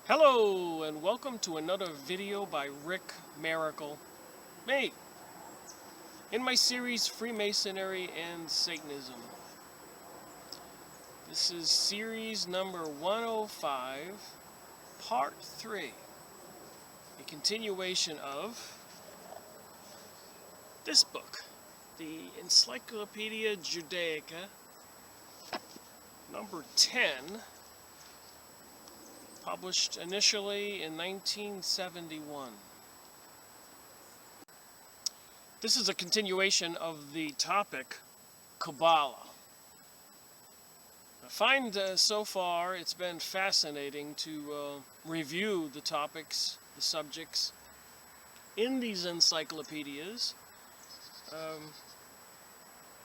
Hello and welcome to another video by Rick Miracle, me, in my series Freemasonry and Satanism. This is series number 105, part 3, a continuation of this book, the Encyclopaedia Judaica, number 10, published initially in 1971. This is a continuation of the topic Kabbalah. I find so far it's been fascinating to review the topics, the subjects in these encyclopedias,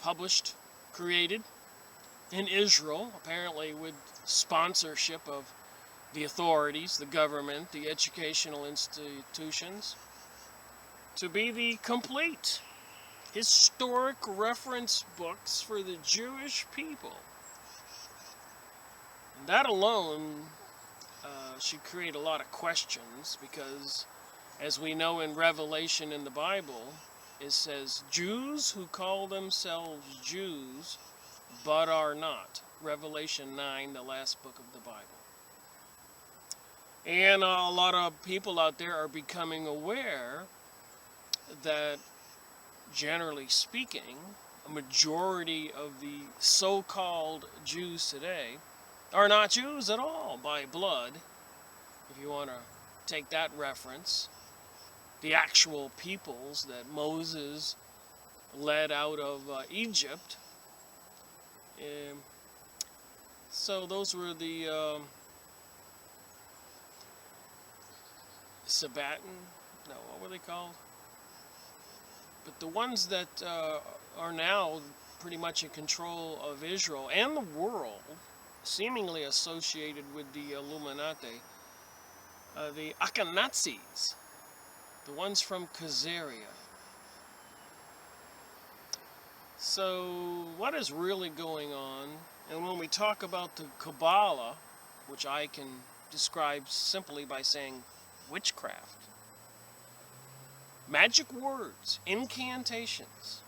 published, created in Israel, apparently with sponsorship of the authorities, the government, the educational institutions, to be the complete historic reference books for the Jewish people. And that alone should create a lot of questions, because as we know in Revelation in the Bible, it says, Jews who call themselves Jews but are not. Revelation 9, the last book of the Bible. And a lot of people out there are becoming aware that, generally speaking, a majority of the so-called Jews today are not Jews at all by blood, if you want to take that reference. The actual peoples that Moses led out of Egypt. So those were the what were they called? But the ones that are now pretty much in control of Israel and the world, seemingly associated with the Illuminati, the Akhenazis, the ones from Khazaria. So what is really going on? And when we talk about the Kabbalah, which I can describe simply by saying witchcraft, magic words, incantations,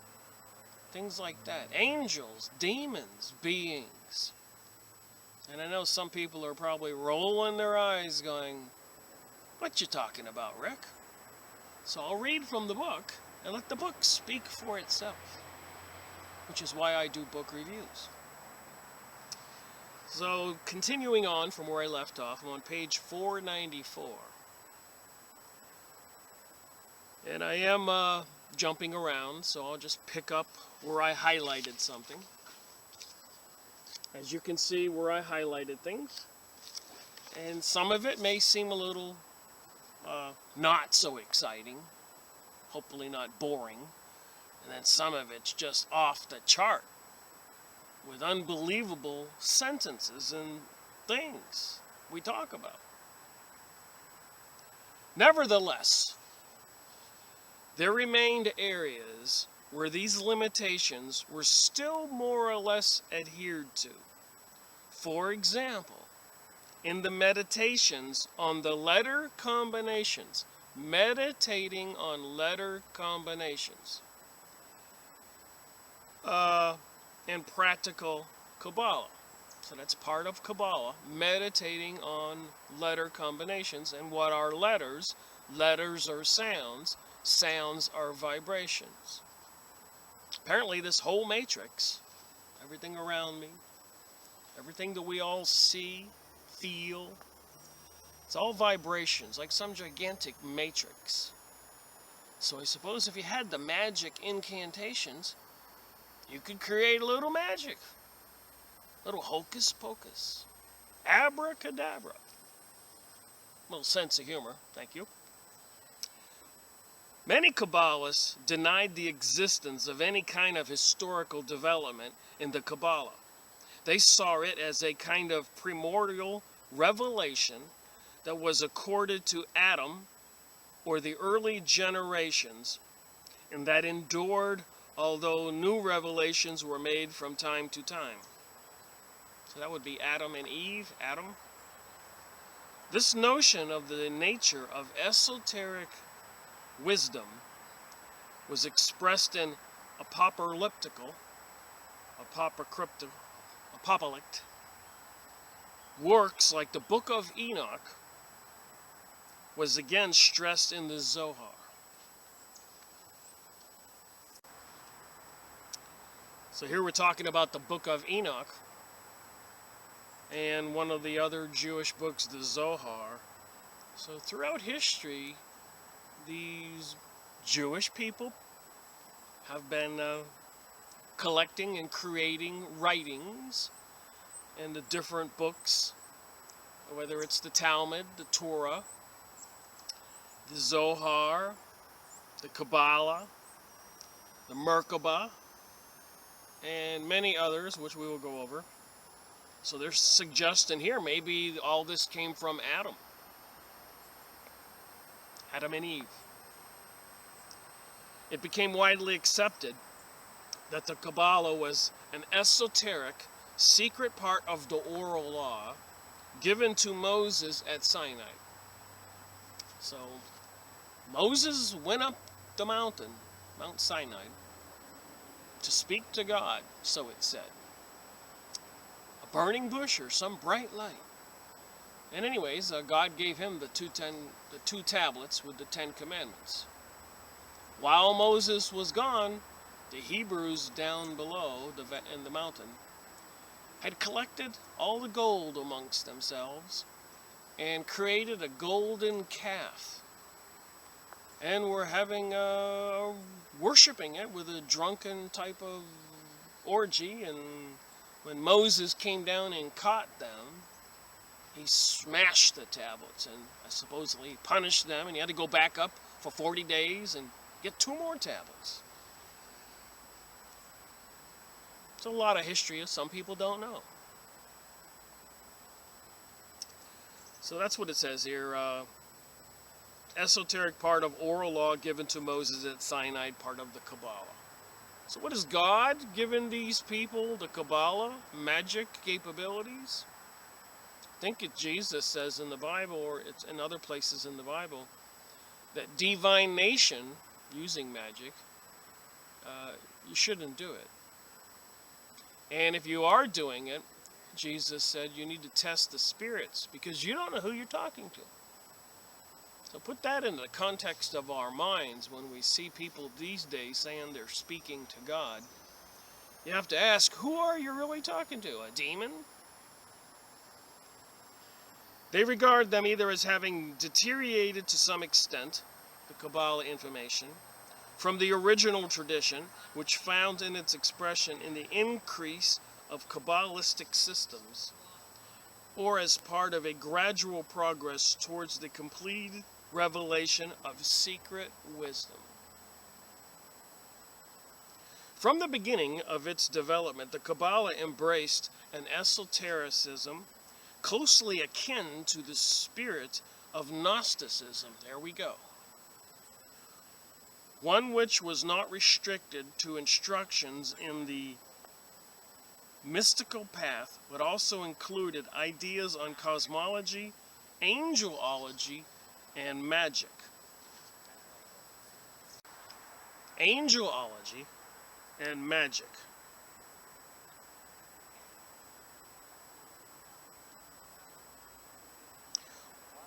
things like that, angels, demons, beings. And I know some people are probably rolling their eyes going, what you talking about, Rick? So I'll read from the book and let the book speak for itself, which is why I do book reviews. So continuing on from where I left off, I'm on page 494. And I am jumping around, so I'll just pick up where I highlighted something. As you can see where I highlighted things. And some of it may seem a little not so exciting, hopefully not boring. And then some of it's just off the chart with unbelievable sentences and things we talk about. Nevertheless, there remained areas where these limitations were still more or less adhered to. For example, in the meditations on the letter combinations, meditating on letter combinations, and practical Kabbalah. So that's part of Kabbalah, meditating on letter combinations. And what are letters? Letters are sounds. Sounds are vibrations. Apparently this whole matrix, everything around me, everything that we all see, feel, it's all vibrations, like some gigantic matrix. So I suppose if you had the magic incantations, you could create a little magic, little hocus pocus, abracadabra. A little sense of humor, thank you. Many Kabbalists denied the existence of any kind of historical development in the Kabbalah. They saw it as a kind of primordial revelation that was accorded to Adam or the early generations, and that endured although new revelations were made from time to time. So that would be Adam and Eve, Adam. This notion of the nature of esoteric wisdom was expressed in apocalyptic works like the Book of Enoch was again stressed in the Zohar. So here we're talking about the Book of Enoch and one of the other Jewish books, the Zohar. So throughout history, these Jewish people have been collecting and creating writings in the different books, whether it's the Talmud, the Torah, the Zohar, the Kabbalah, the Merkabah, and many others, which we will go over. So they're suggesting here maybe all this came from Adam and Eve. It became widely accepted that the Kabbalah was an esoteric, secret part of the oral law given to Moses at Sinai. So Moses went up the mountain, Mount Sinai, to speak to God, so it said. A burning bush or some bright light. And anyways, God gave him the two tablets with the 10 Commandments. While Moses was gone, the Hebrews down below in the mountain had collected all the gold amongst themselves and created a golden calf. And were having worshiping it with a drunken type of orgy. And when Moses came down and caught them, he smashed the tablets and supposedly punished them, and he had to go back up for 40 days and get 2 more tablets. It's a lot of history some people don't know. So that's what it says here. Esoteric part of oral law given to Moses at Sinai, part of the Kabbalah. So what has God given these people, the Kabbalah, magic capabilities? I think Jesus says in the Bible, or it's in other places in the Bible, that divination, using magic, you shouldn't do it. And if you are doing it, Jesus said you need to test the spirits because you don't know who you're talking to. So put that in the context of our minds when we see people these days saying they're speaking to God. You have to ask, who are you really talking to? A demon? They regard them either as having deteriorated to some extent, the Kabbalah information, from the original tradition, which found in its expression in the increase of Kabbalistic systems, or as part of a gradual progress towards the complete revelation of secret wisdom. From the beginning of its development, the Kabbalah embraced an esotericism closely akin to the spirit of Gnosticism. There we go. One which was not restricted to instructions in the mystical path, but also included ideas on cosmology, angelology, and magic. Angelology and magic.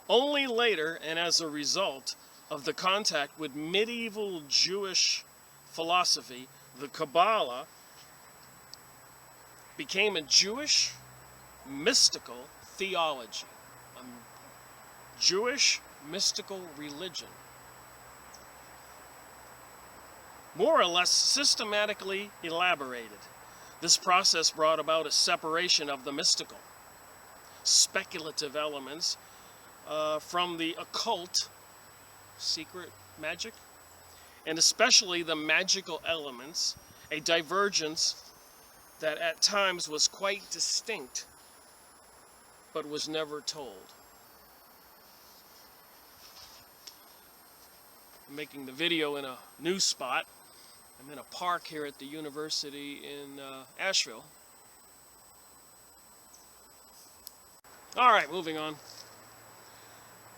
Only later, and as a result of the contact with medieval Jewish philosophy, the Kabbalah became a Jewish mystical theology, a Jewish mystical religion, more or less systematically elaborated. This process brought about a separation of the mystical, speculative elements from the occult, secret magic, and especially the magical elements, a divergence that at times was quite distinct, but was never told. I'm making the video in a new spot. I'm in a park here at the university in Asheville. All right, moving on.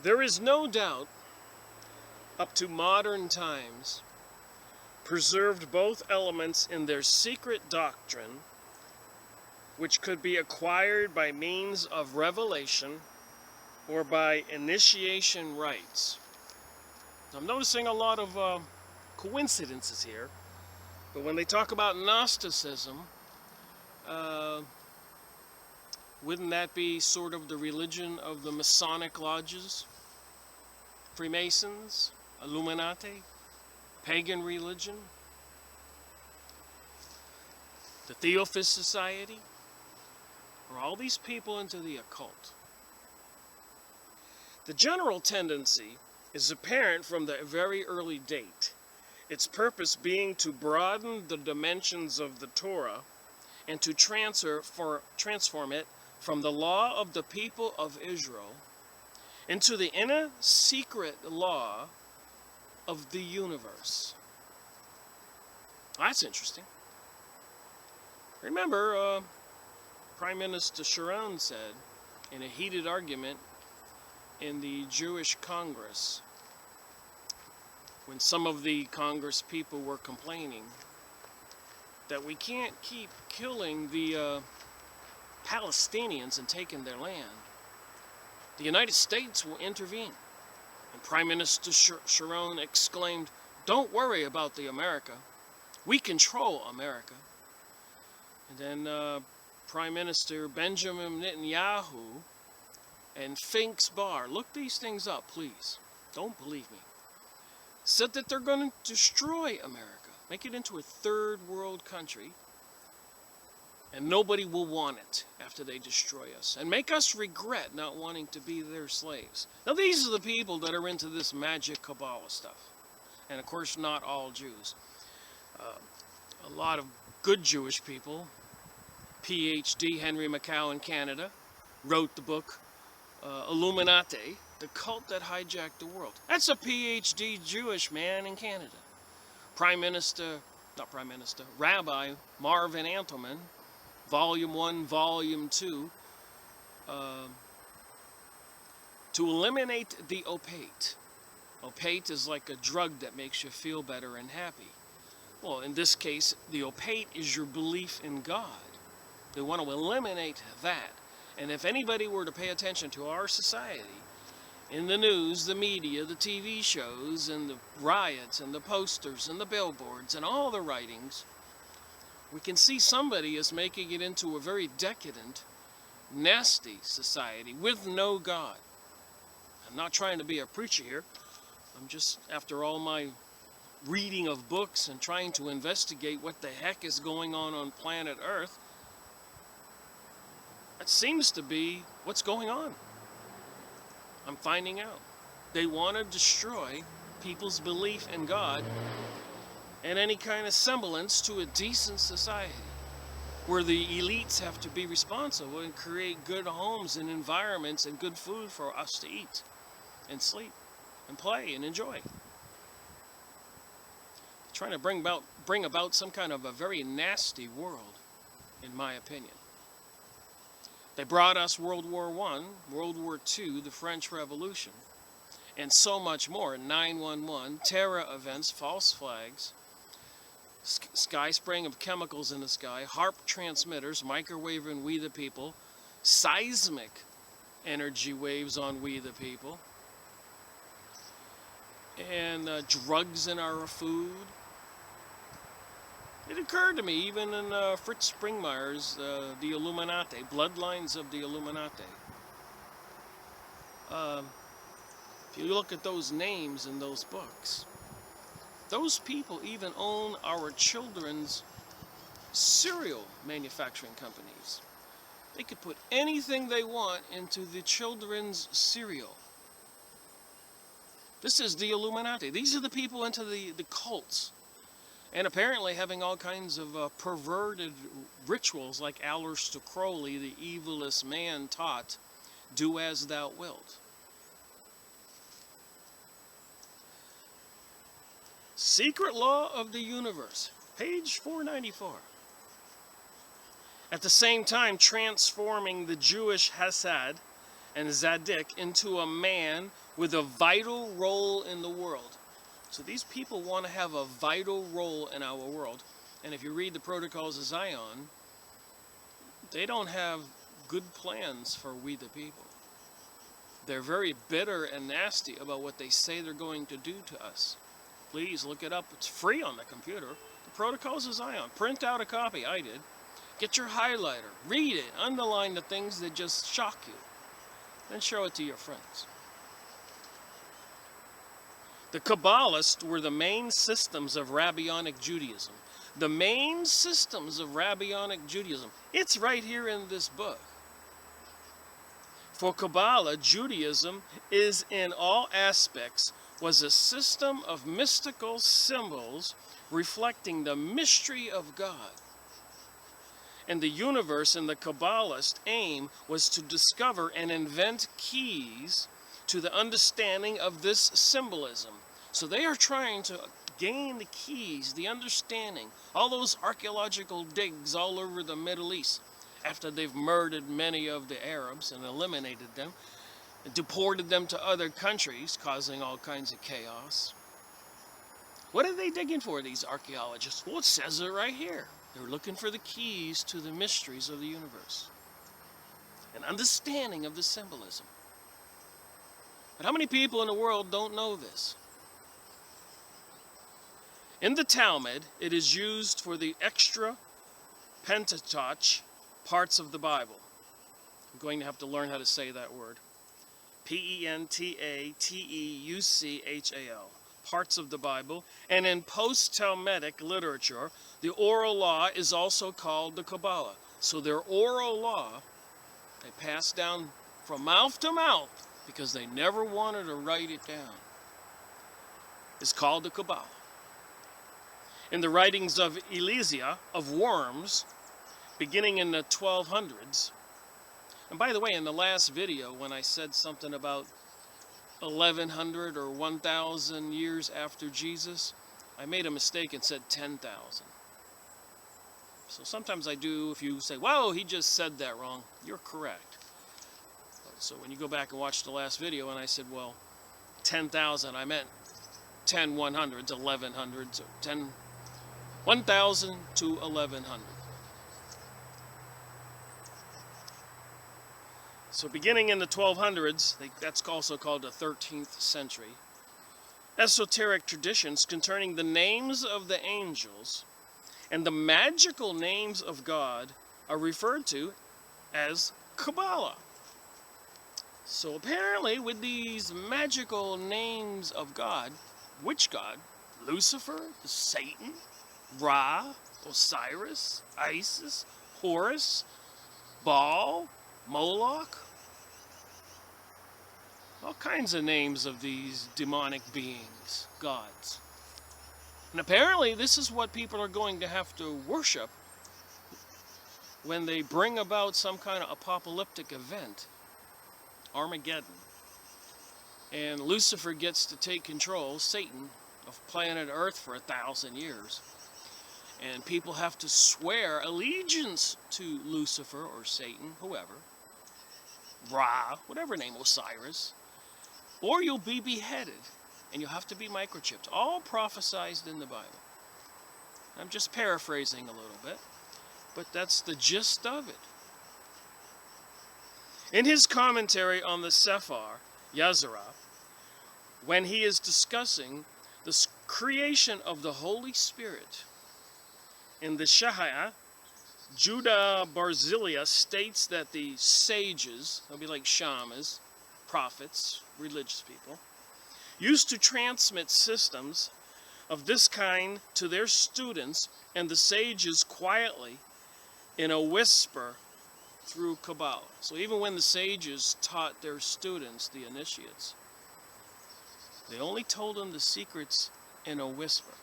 There is no doubt, up to modern times, preserved both elements in their secret doctrine, which could be acquired by means of revelation or by initiation rites. I'm noticing a lot of coincidences here, but when they talk about Gnosticism, wouldn't that be sort of the religion of the Masonic lodges, Freemasons, Illuminati, pagan religion, the Theosophist Society? Are all these people into the occult? The general tendency is apparent from the very early date, its purpose being to broaden the dimensions of the Torah and to transform it from the law of the people of Israel into the inner secret law of the universe. That's interesting. Remember, Prime Minister Sharon said in a heated argument in the Jewish Congress, when some of the Congress people were complaining that we can't keep killing the Palestinians and taking their land, the United States will intervene. And Prime Minister Sharon exclaimed, "Don't worry about the America. We control America." And then Prime Minister Benjamin Netanyahu and Finks Bar, look these things up, please. Don't believe me. Said that they're going to destroy America, make it into a third world country, and nobody will want it after they destroy us, and make us regret not wanting to be their slaves. Now, these are the people that are into this magic Kabbalah stuff. And of course, not all Jews. A lot of good Jewish people, PhD Henry Macau in Canada, wrote the book Illuminati, the cult that hijacked the world. That's a PhD Jewish man in Canada. Rabbi Marvin Antelman, Volume 1, Volume 2, to eliminate the opate. Opate is like a drug that makes you feel better and happy. Well, in this case, the opate is your belief in God. They want to eliminate that. And if anybody were to pay attention to our society, in the news, the media, the TV shows, and the riots, and the posters, and the billboards, and all the writings, we can see somebody is making it into a very decadent, nasty society with no God. I'm not trying to be a preacher here. I'm just, after all my reading of books and trying to investigate what the heck is going on planet Earth, that seems to be what's going on. I'm finding out. They want to destroy people's belief in God and any kind of semblance to a decent society where the elites have to be responsible and create good homes and environments and good food for us to eat and sleep and play and enjoy. Trying to bring about some kind of a very nasty world, in my opinion. They brought us World War I, World War II, the French Revolution, and so much more. 9/11, terror events, false flags, sky spraying of chemicals in the sky, HARP transmitters, microwaving We the People, seismic energy waves on We the People, and drugs in our food. It occurred to me, even in Fritz Springmeier's The Illuminati, Bloodlines of the Illuminati. If you look at those names in those books, those people even own our children's cereal manufacturing companies. They could put anything they want into the children's cereal. This is the Illuminati. These are the people into the cults. And apparently having all kinds of perverted rituals like Aleister Crowley, the evilest man, taught, do as thou wilt. Secret Law of the Universe, page 494. At the same time, transforming the Jewish Hesed and Zaddik into a man with a vital role in the world. So these people want to have a vital role in our world. And if you read the Protocols of Zion, they don't have good plans for we the people. They're very bitter and nasty about what they say they're going to do to us. Please look it up. It's free on the computer. The Protocols of Zion. Print out a copy. I did. Get your highlighter. Read it. Underline the things that just shock you. Then show it to your friends. The Kabbalists were the main systems of Rabbinic Judaism. The main systems of Rabbinic Judaism. It's right here in this book. For Kabbalah, Judaism is in all aspects was a system of mystical symbols reflecting the mystery of God. And the universe and the Kabbalist aim was to discover and invent keys to the understanding of this symbolism. So they are trying to gain the keys, the understanding, all those archaeological digs all over the Middle East, after they've murdered many of the Arabs and eliminated them, and deported them to other countries, causing all kinds of chaos. What are they digging for, these archaeologists? Well, it says it right here. They're looking for the keys to the mysteries of the universe, an understanding of the symbolism. But how many people in the world don't know this? In the Talmud, it is used for the extra Pentateuch parts of the Bible. I'm going to have to learn how to say that word. Pentateuchal, parts of the Bible. And in post-Talmudic literature, the oral law is also called the Kabbalah. So their oral law, they pass down from mouth to mouth, because they never wanted to write it down, is called the Kabbalah. In the writings of Elysia, of Worms, beginning in the 1200s, and by the way, in the last video, when I said something about 1100 or 1000 years after Jesus, I made a mistake and said 10,000. So sometimes I do, if you say, whoa, he just said that wrong, you're correct. So when you go back and watch the last video and I said, well, 10,000, I meant 10 100s, 1100s, 1,000 to 1100. So beginning in the 1200s, that's also called the 13th century, esoteric traditions concerning the names of the angels and the magical names of God are referred to as Kabbalah. So apparently with these magical names of God, which God? Lucifer, Satan, Ra, Osiris, Isis, Horus, Baal, Moloch, all kinds of names of these demonic beings, gods. And apparently this is what people are going to have to worship when they bring about some kind of apocalyptic event, Armageddon. And Lucifer gets to take control, Satan, of planet Earth for 1,000 years. And people have to swear allegiance to Lucifer or Satan, whoever, Ra, whatever name, Osiris, or you'll be beheaded and you'll have to be microchipped. All prophesied in the Bible. I'm just paraphrasing a little bit, but that's the gist of it. In his commentary on the Sefer Yazarah, when he is discussing the creation of the Holy Spirit in the Shahaya, Judah Barzillai states that the sages, they'll be like shamans, prophets, religious people, used to transmit systems of this kind to their students and the sages quietly in a whisper through Kabbalah. So even when the sages taught their students, the initiates, they only told them the secrets in a whisper.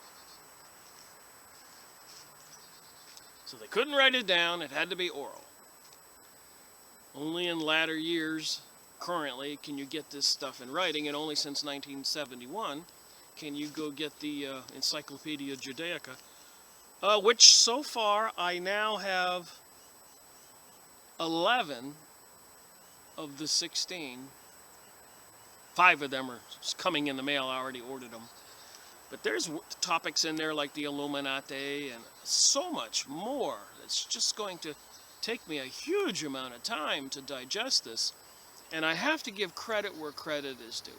So they couldn't write it down, it had to be oral. Only in latter years, currently, can you get this stuff in writing, and only since 1971 can you go get the Encyclopaedia Judaica, which so far I now have 11 of the 16 5 of them are coming in the mail. I already ordered them. But there's topics in there like the Illuminati and so much more. It's just going to take me a huge amount of time to digest this. And I have to give credit where credit is due.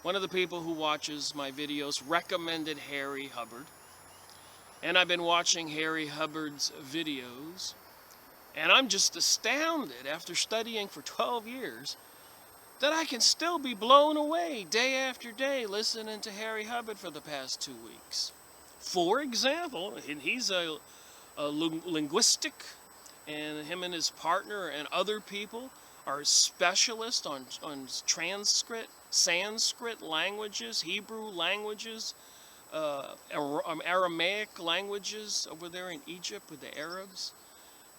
One of the people who watches my videos recommended Harry Hubbard. And I've been watching Harry Hubbard's videos. And I'm just astounded after studying for 12 years that I can still be blown away day after day listening to Harry Hubbard for the past 2 weeks. For example, he's a linguistic, and him and his partner and other people are specialists on Sanskrit languages, Hebrew languages, Aramaic languages over there in Egypt with the Arabs.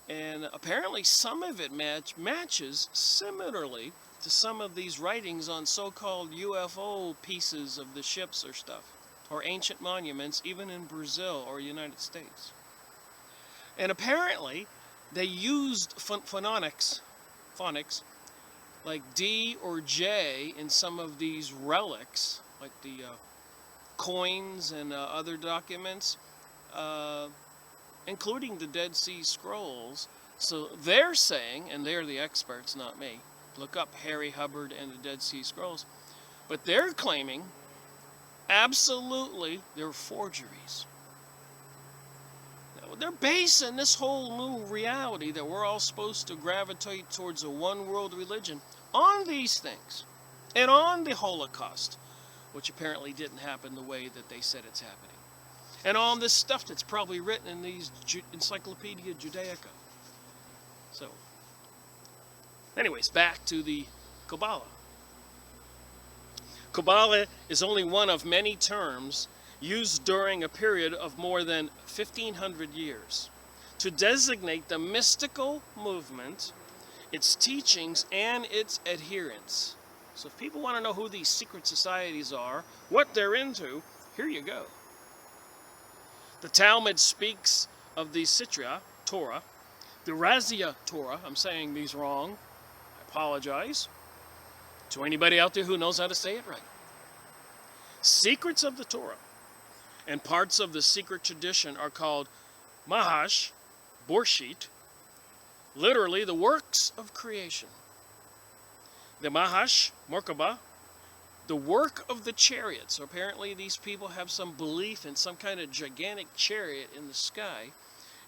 And apparently some of it matches similarly to some of these writings on so-called UFO pieces of the ships or stuff, or ancient monuments, even in Brazil or United States. And apparently they used phonics like D or J in some of these relics, like the coins and other documents, including the Dead Sea Scrolls. So they're saying, and they're the experts, not me, look up Harry Hubbard and the Dead Sea Scrolls, but they're claiming absolutely they're forgeries. Now, they're basing this whole new reality that we're all supposed to gravitate towards a one-world religion on these things, and on the Holocaust, which apparently didn't happen the way that they said it's happening, and on this stuff that's probably written in these Encyclopaedia Judaica. So, anyways, back to the Kabbalah. Kabbalah is only one of many terms used during a period of more than 1,500 years to designate the mystical movement, its teachings, and its adherents. So if people want to know who these secret societies are, what they're into, here you go. The Talmud speaks of the Sitra, Torah, the Razia Torah, I'm saying these wrong, I apologize to anybody out there who knows how to say it right. Secrets of the Torah and parts of the secret tradition are called Mahash, Borshit, literally the works of creation. The Mahash, Merkabah, the work of the chariot. So apparently these people have some belief in some kind of gigantic chariot in the sky,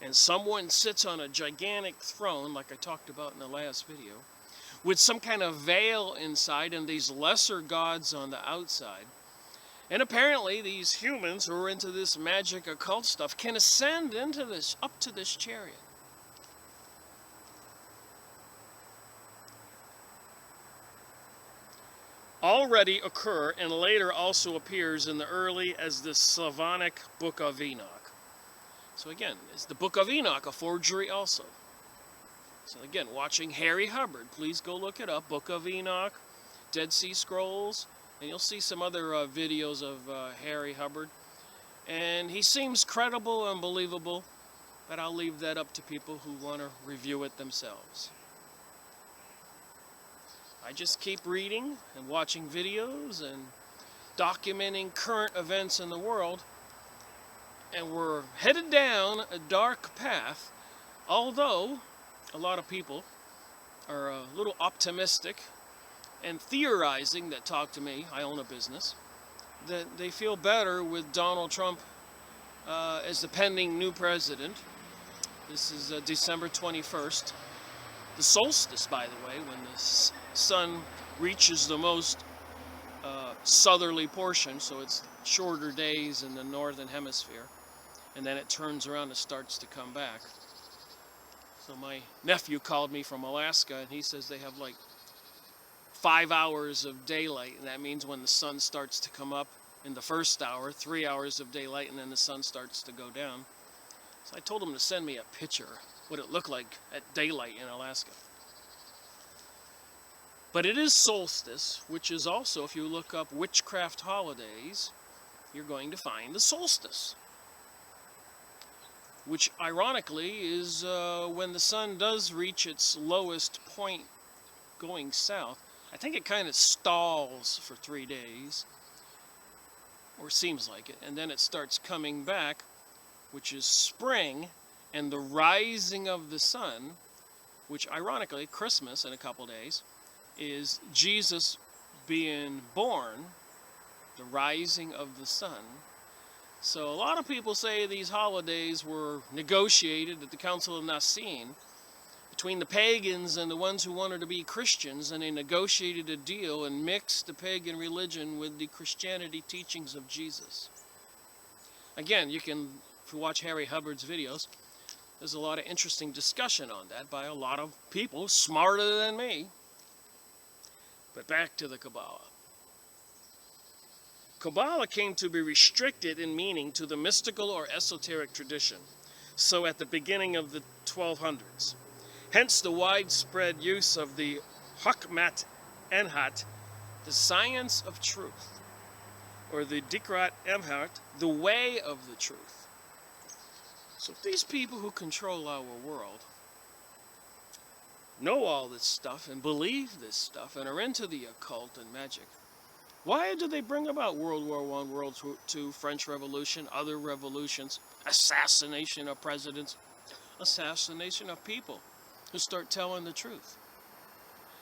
and someone sits on a gigantic throne, like I talked about in the last video, with some kind of veil inside and these lesser gods on the outside. And apparently these humans who are into this magic occult stuff can ascend into this, up to this chariot. Already occur and later also appears in the early as the Slavonic Book of Enoch. So again, is the Book of Enoch a forgery also? So again, watching Harry Hubbard, please go look it up, Book of Enoch, Dead Sea Scrolls, and you'll see some other videos of Harry Hubbard. And he seems credible and believable, but I'll leave that up to people who want to review it themselves. I just keep reading and watching videos and documenting current events in the world, and we're headed down a dark path, although a lot of people are a little optimistic and theorizing that talk to me, I own a business, that they feel better with Donald Trump as the pending new president. This is December 21st. The solstice, by the way, when the sun reaches the most southerly portion, so it's shorter days in the northern hemisphere, and then it turns around and starts to come back. So my nephew called me from Alaska, and he says they have like 5 hours of daylight, and that means when the sun starts to come up in the first hour, 3 hours of daylight, and then the sun starts to go down. So I told him to send me a picture, what it looked like at daylight in Alaska. But it is solstice, which is also, if you look up witchcraft holidays, you're going to find the solstice, which ironically is when the sun does reach its lowest point going south. I think it kind of stalls for 3 days, or seems like it, and then it starts coming back, which is spring and the rising of the sun, which ironically, Christmas in a couple days, is Jesus being born, the rising of the sun. So a lot of people say these holidays were negotiated at the Council of Nicene between the pagans and the ones who wanted to be Christians, and they negotiated a deal and mixed the pagan religion with the Christianity teachings of Jesus. Again, you can, if you watch Harry Hubbard's videos, there's a lot of interesting discussion on that by a lot of people smarter than me. But back to the Kabbalah. Kabbalah came to be restricted in meaning to the mystical or esoteric tradition, so at the beginning of the 1200s. Hence the widespread use of the Hokmat Enhat, the science of truth, or the Dikrat Emhart, the way of the truth. So if these people who control our world know all this stuff and believe this stuff and are into the occult and magic, why do they bring about World War I, World War II, French Revolution, other revolutions, assassination of presidents, assassination of people who start telling the truth?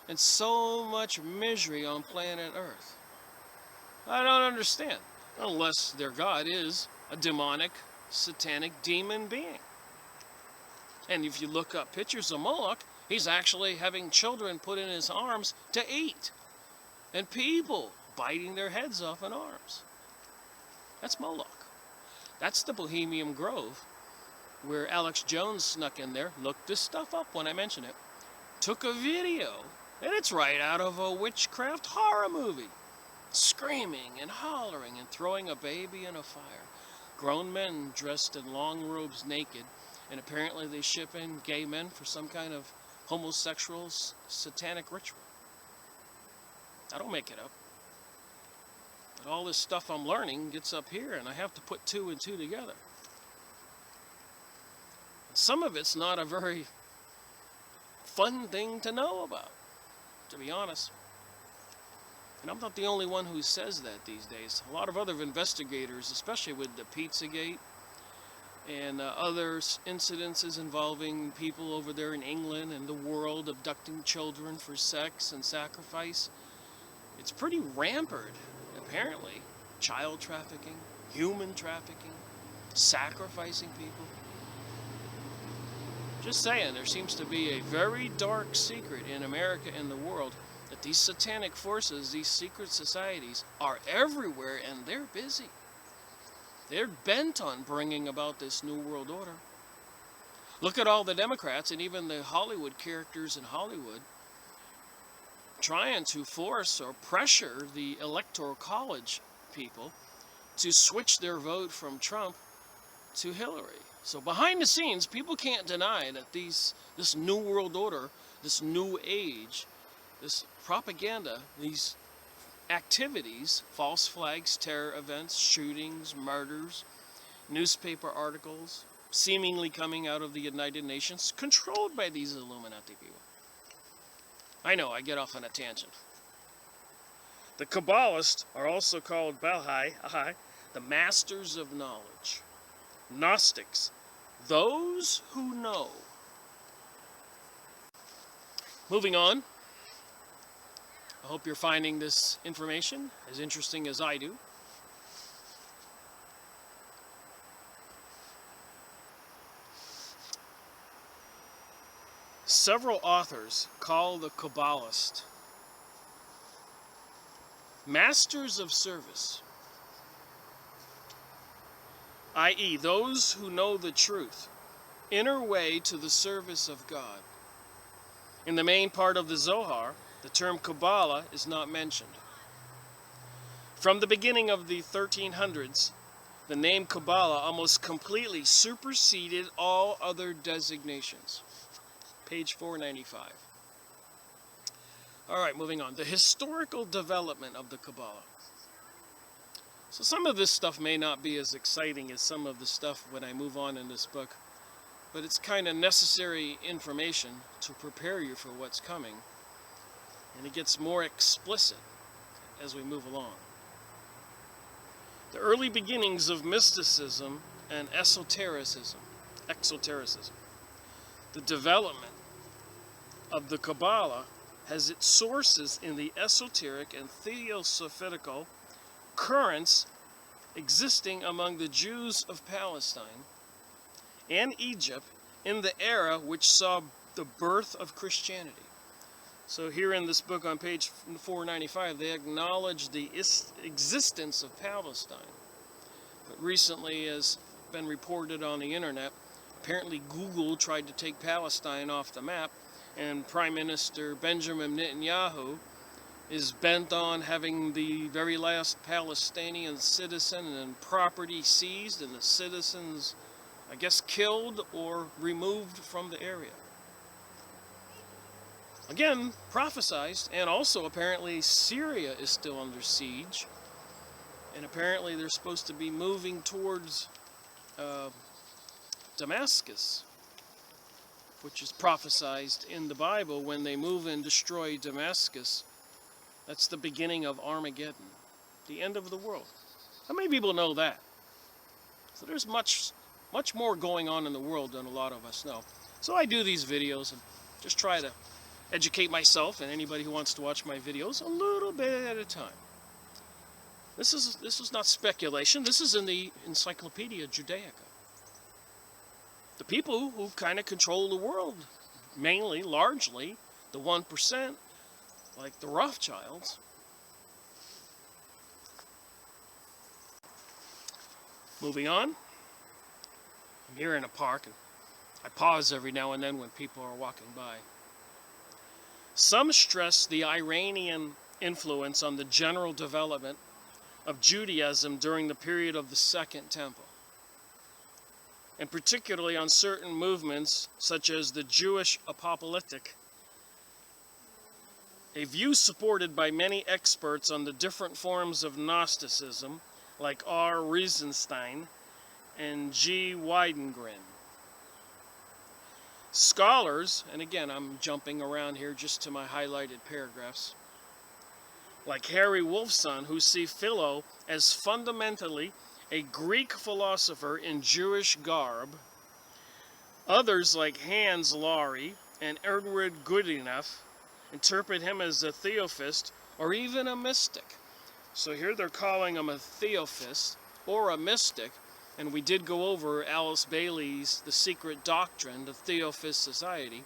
And so much misery on planet Earth. I don't understand, unless their God is a demonic, satanic demon being. And if you look up pictures of Moloch, he's actually having children put in his arms to eat, and people biting their heads off in arms. That's Moloch. That's the Bohemian Grove, where Alex Jones snuck in there, looked this stuff up when I mentioned it, took a video, and it's right out of a witchcraft horror movie. Screaming and hollering and throwing a baby in a fire. Grown men dressed in long robes naked, and apparently they ship in gay men for some kind of homosexual satanic ritual. I don't make it up. But all this stuff I'm learning gets up here, and I have to put 2 and 2 together. Some of it's not a very fun thing to know about, to be honest. And I'm not the only one who says that these days. A lot of other investigators, especially with the Pizzagate and other incidences involving people over there in England and the world abducting children for sex and sacrifice, it's pretty rampant, apparently. Child trafficking, human trafficking, sacrificing people. Just saying, there seems to be a very dark secret in America and the world that these satanic forces, these secret societies, are everywhere, and they're busy. They're bent on bringing about this New World Order. Look at all the Democrats and even the Hollywood characters in Hollywood trying to force or pressure the Electoral College people to switch their vote from Trump to Hillary. So behind the scenes, people can't deny that this New World Order, this New Age, this propaganda, these activities, false flags, terror events, shootings, murders, newspaper articles, seemingly coming out of the United Nations, controlled by these Illuminati people. I know, I get off on a tangent. The Kabbalists are also called Baha'i, the masters of knowledge. Gnostics, those who know. Moving on. I hope you're finding this information as interesting as I do. Several authors call the Kabbalists masters of service, i.e., those who know the truth, inner way to the service of God. In the main part of the Zohar, the term Kabbalah is not mentioned. From the beginning of the 1300s, the name Kabbalah almost completely superseded all other designations. Page 495. All right, moving on. The historical development of the Kabbalah. So some of this stuff may not be as exciting as some of the stuff when I move on in this book, but it's kind of necessary information to prepare you for what's coming. And it gets more explicit as we move along. The early beginnings of mysticism and exotericism. The development of the Kabbalah has its sources in the esoteric and theosophical currents existing among the Jews of Palestine and Egypt in the era which saw the birth of Christianity. So here in this book on page 495, they acknowledge the existence of Palestine. But recently, as been reported on the internet, apparently Google tried to take Palestine off the map, and Prime Minister Benjamin Netanyahu is bent on having the very last Palestinian citizen and property seized, and the citizens, I guess, killed or removed from the area. Again, prophesized, and also apparently Syria is still under siege, and apparently they're supposed to be moving towards Damascus, which is prophesized in the Bible. When they move and destroy Damascus, that's the beginning of Armageddon, the end of the world. How many people know that? So there's much more going on in the world than a lot of us know. So I do these videos and just try to educate myself and anybody who wants to watch my videos a little bit at a time. This is not speculation. This is in the Encyclopaedia Judaica. The people who kind of control the world, mainly, largely, the 1%, like the Rothschilds. Moving on. I'm here in a park, and I pause every now and then when people are walking by. Some stress the Iranian influence on the general development of Judaism during the period of the Second Temple, and particularly on certain movements such as the Jewish Apoplectic, a view supported by many experts on the different forms of Gnosticism, like R. Riesenstein and G. Weidengren. Scholars, and again I'm jumping around here just to my highlighted paragraphs, like Harry Wolfson, who see Philo as fundamentally a Greek philosopher in Jewish garb. Others, like Hans Laurie and Edward Goodenough, interpret him as a theophist or even a mystic. So here they're calling him a theophist or a mystic. And we did go over Alice Bailey's The Secret Doctrine, the Theophist Society.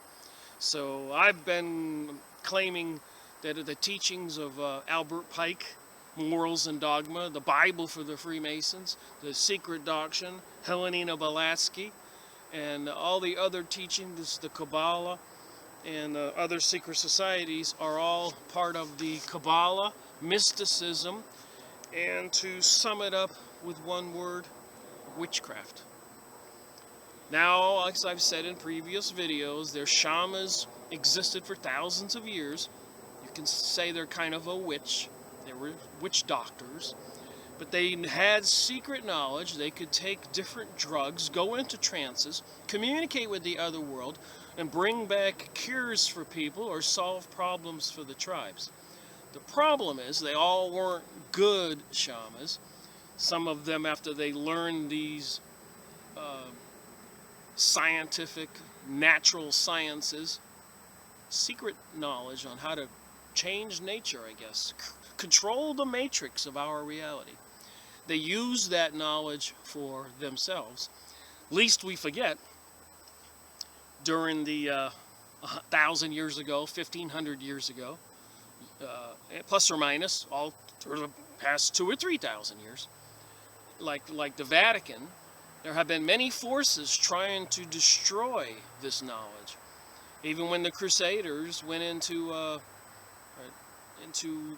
So I've been claiming that the teachings of Albert Pike, Morals and Dogma, the Bible for the Freemasons, the Secret Doctrine, Helena Blavatsky, and all the other teachings, the Kabbalah, and other secret societies are all part of the Kabbalah, mysticism, and to sum it up with one word, witchcraft. Now, as I've said in previous videos, their shamans existed for thousands of years. You can say they're kind of a witch. They were witch doctors. But they had secret knowledge. They could take different drugs, go into trances, communicate with the other world, and bring back cures for people or solve problems for the tribes. The problem is they all weren't good shamans. Some of them, after they learned these scientific, natural sciences, secret knowledge on how to change nature, I guess, control the matrix of our reality. They use that knowledge for themselves. Lest we forget, during the 1,000 years ago, 1,500 years ago, plus or minus, all for the past 2,000 or 3,000 years, like the Vatican, there have been many forces trying to destroy this knowledge. Even when the Crusaders went into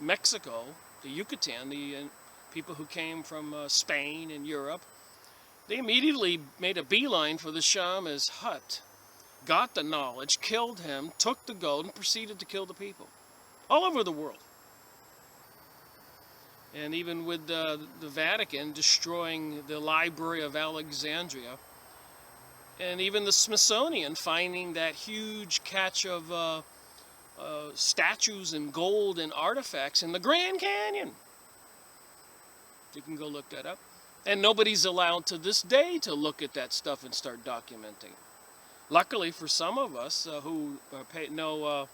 Mexico, the Yucatan, the people who came from Spain and Europe, they immediately made a beeline for the shaman's hut, got the knowledge, killed him, took the gold, and proceeded to kill the people all over the world. And even with the Vatican destroying the Library of Alexandria, and even the Smithsonian finding that huge catch of statues and gold and artifacts in the Grand Canyon. You can go look that up. And nobody's allowed to this day to look at that stuff and start documenting. Luckily for some of us who know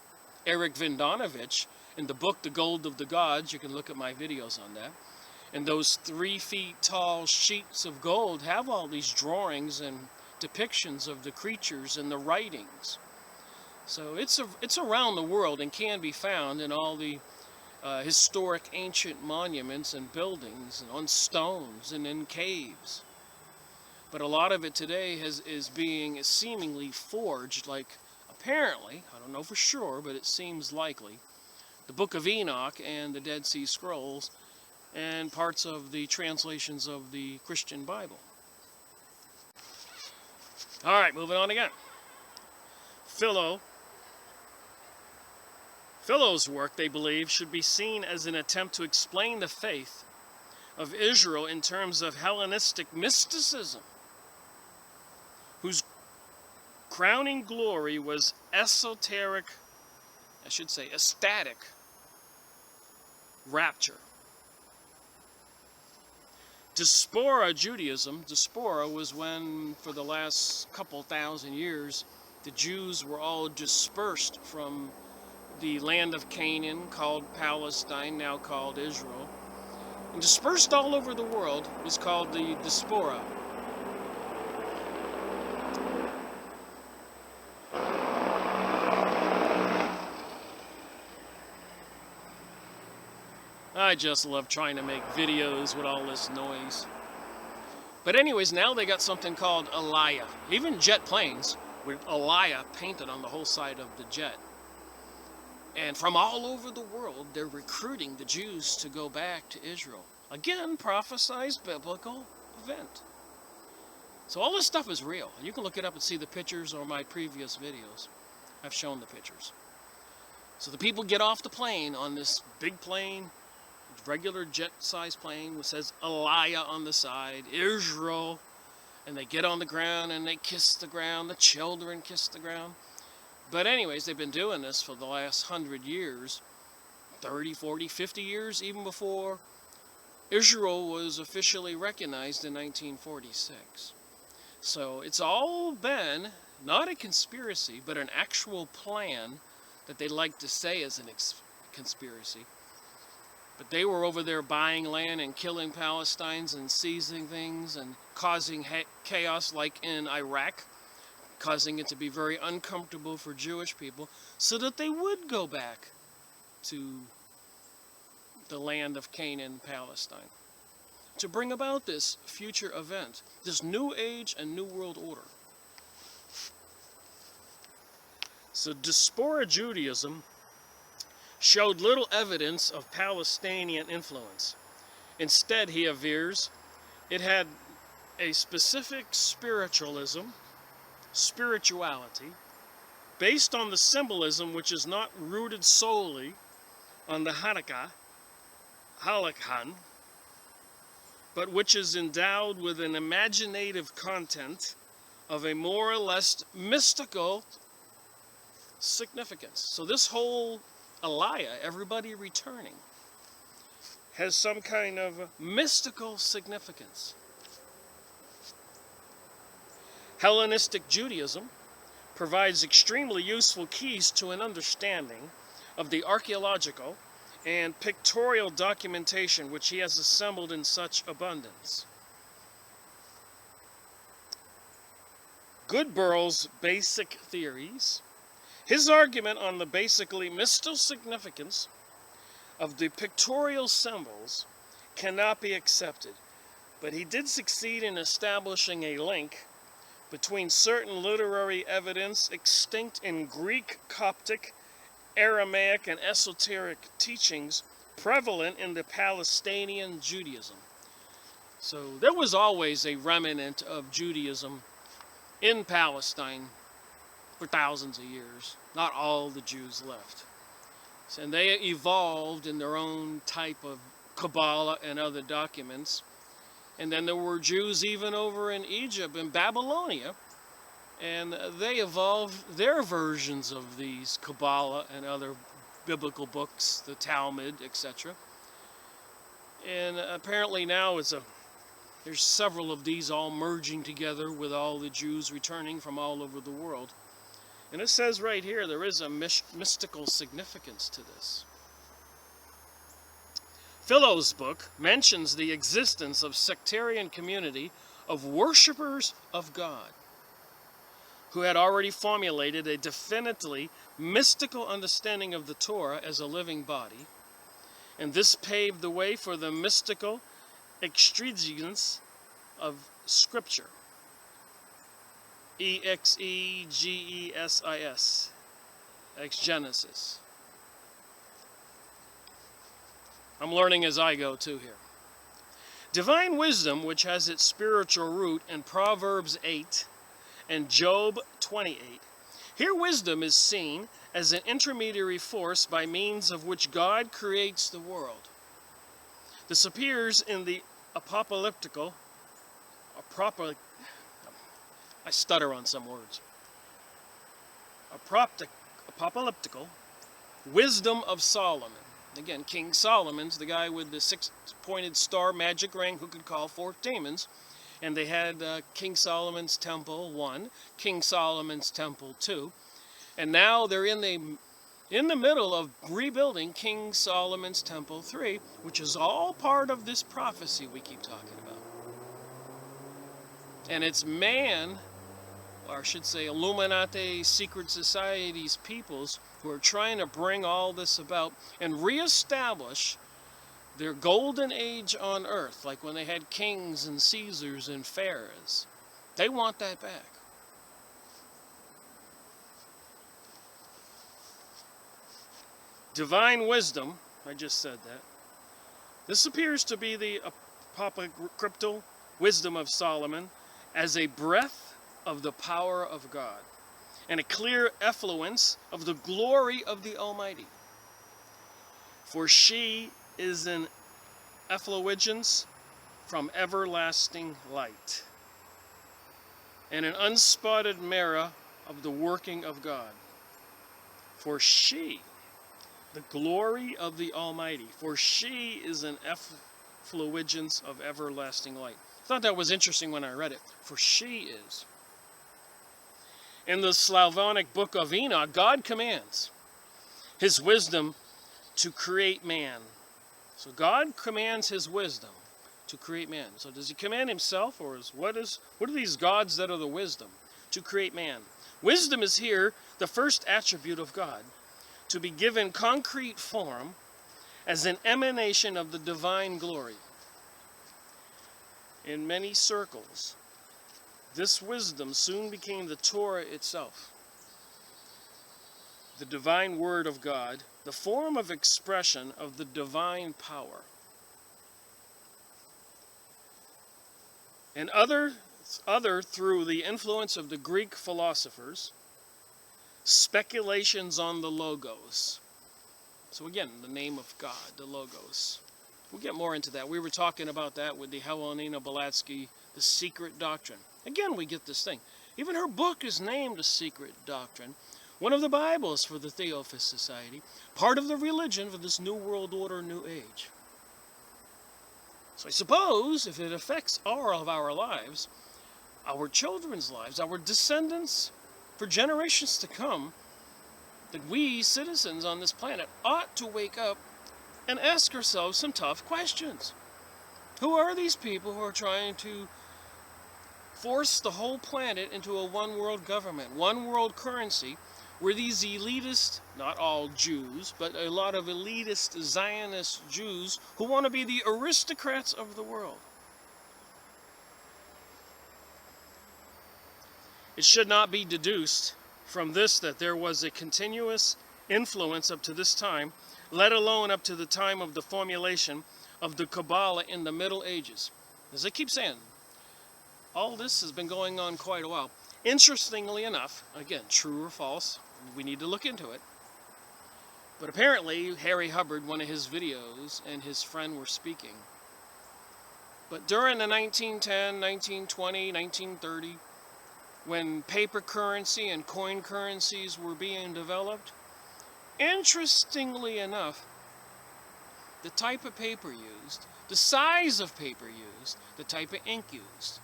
Eric Vindanovich, in the book The Gold of the Gods, you can look at my videos on that. And those 3 feet tall sheets of gold have all these drawings and depictions of the creatures and the writings. So it's around the world and can be found in all the historic ancient monuments and buildings and on stones and in caves. But a lot of it today is being seemingly forged, like apparently, I don't know for sure, but it seems likely, the Book of Enoch and the Dead Sea Scrolls and parts of the translations of the Christian Bible. All right, moving on again. Phil's work, they believe, should be seen as an attempt to explain the faith of Israel in terms of Hellenistic mysticism, whose crowning glory was ecstatic rapture. Diaspora Judaism, diaspora was when, for the last couple thousand years, the Jews were all dispersed from the land of Canaan, called Palestine, now called Israel, and dispersed all over the world was called the diaspora. I just love trying to make videos with all this noise. But anyways, now they got something called Aliyah. Even jet planes with Aliyah painted on the whole side of the jet. And from all over the world, they're recruiting the Jews to go back to Israel. Again, prophesized biblical event. So all this stuff is real. You can look it up and see the pictures or my previous videos. I've shown the pictures. So the people get off the plane on this big plane, regular jet-sized plane, which says Aliyah on the side, Israel, and they get on the ground and they kiss the ground. The children kiss the ground. But anyways, they've been doing this for the last 100 years, 30, 40, 50 years, even before Israel was officially recognized in 1946. So it's all been not a conspiracy, but an actual plan that they like to say is a conspiracy. But they were over there buying land and killing Palestinians and seizing things and causing chaos like in Iraq, causing it to be very uncomfortable for Jewish people so that they would go back to the land of Canaan, Palestine, to bring about this future event, this new age and new world order. So Diaspora Judaism showed little evidence of Palestinian influence. Instead, he avers, it had a specific spirituality, based on the symbolism which is not rooted solely on the halakhan, but which is endowed with an imaginative content of a more or less mystical significance. So this whole Aliyah, everybody returning, has some kind of mystical significance. Hellenistic Judaism provides extremely useful keys to an understanding of the archaeological and pictorial documentation which he has assembled in such abundance. Goodburl's basic theories, his argument on the basically mystical significance of the pictorial symbols cannot be accepted, but he did succeed in establishing a link between certain literary evidence extinct in Greek, Coptic, Aramaic, and esoteric teachings prevalent in the Palestinian Judaism. So there was always a remnant of Judaism in Palestine for thousands of years. Not all the Jews left. And they evolved in their own type of Kabbalah and other documents. And then there were Jews even over in Egypt and Babylonia And they evolved their versions of these Kabbalah and other biblical books, the Talmud, etc. And apparently now there's several of these all merging together with all the Jews returning from all over the world. And it says right here there is a mystical significance to this. Philo's book mentions the existence of sectarian community of worshippers of God who had already formulated a definitely mystical understanding of the Torah as a living body, and this paved the way for the mystical exegesis of Scripture. Exegesis. Exegesis. I'm learning as I go too here. Divine wisdom, which has its spiritual root in Proverbs 8 and Job 28. Here wisdom is seen as an intermediary force by means of which God creates the world. This appears in the apocalyptical, I stutter on some words, apocalyptical wisdom of Solomon. Again, King Solomon's the guy with the six-pointed star magic ring who could call forth demons. And they had King Solomon's Temple 1, King Solomon's Temple 2. And now they're in the middle of rebuilding King Solomon's Temple 3, which is all part of this prophecy we keep talking about. And it's man, or I should say Illuminati secret societies peoples, who are trying to bring all this about and reestablish their golden age on earth, like when they had kings and Caesars and pharaohs. They want that back. Divine wisdom, I just said that. This appears to be the apocalyptic wisdom of Solomon as a breath of the power of God and a clear effluence of the glory of the Almighty. For she is an effulgence from everlasting light, and an unspotted mirror of the working of God. For she, the glory of the Almighty, for she is an effulgence of everlasting light. I thought that was interesting when I read it. For she is. In the Slavonic book of Enoch, God commands his wisdom to create man. So God commands his wisdom to create man. So does he command himself, or what are these gods that are the wisdom? To create man. Wisdom is here the first attribute of God, to be given concrete form as an emanation of the divine glory. In many circles, this wisdom soon became the Torah itself, the divine word of God, the form of expression of the divine power. And other through the influence of the Greek philosophers, speculations on the Logos. So again, the name of God, the Logos. We'll get more into that. We were talking about that with the Helena Blavatsky, the secret doctrine. Again, we get this thing. Even her book is named A Secret Doctrine. One of the Bibles for the Theosophist Society. Part of the religion for this New World Order, New Age. So I suppose if it affects all of our lives, our children's lives, our descendants, for generations to come, that we, citizens on this planet, ought to wake up and ask ourselves some tough questions. Who are these people who are trying to force the whole planet into a one-world government, one-world currency, where these elitist, not all Jews, but a lot of elitist Zionist Jews who want to be the aristocrats of the world? It should not be deduced from this that there was a continuous influence up to this time, let alone up to the time of the formulation of the Kabbalah in the Middle Ages. As I keep saying, all this has been going on quite a while. Interestingly enough, again, true or false, we need to look into it. But apparently, Harry Hubbard, one of his videos, and his friend were speaking. But during the 1910, 1920, 1930 when paper currency and coin currencies were being developed, interestingly enough, the type of paper used, the size of paper used, the type of ink used,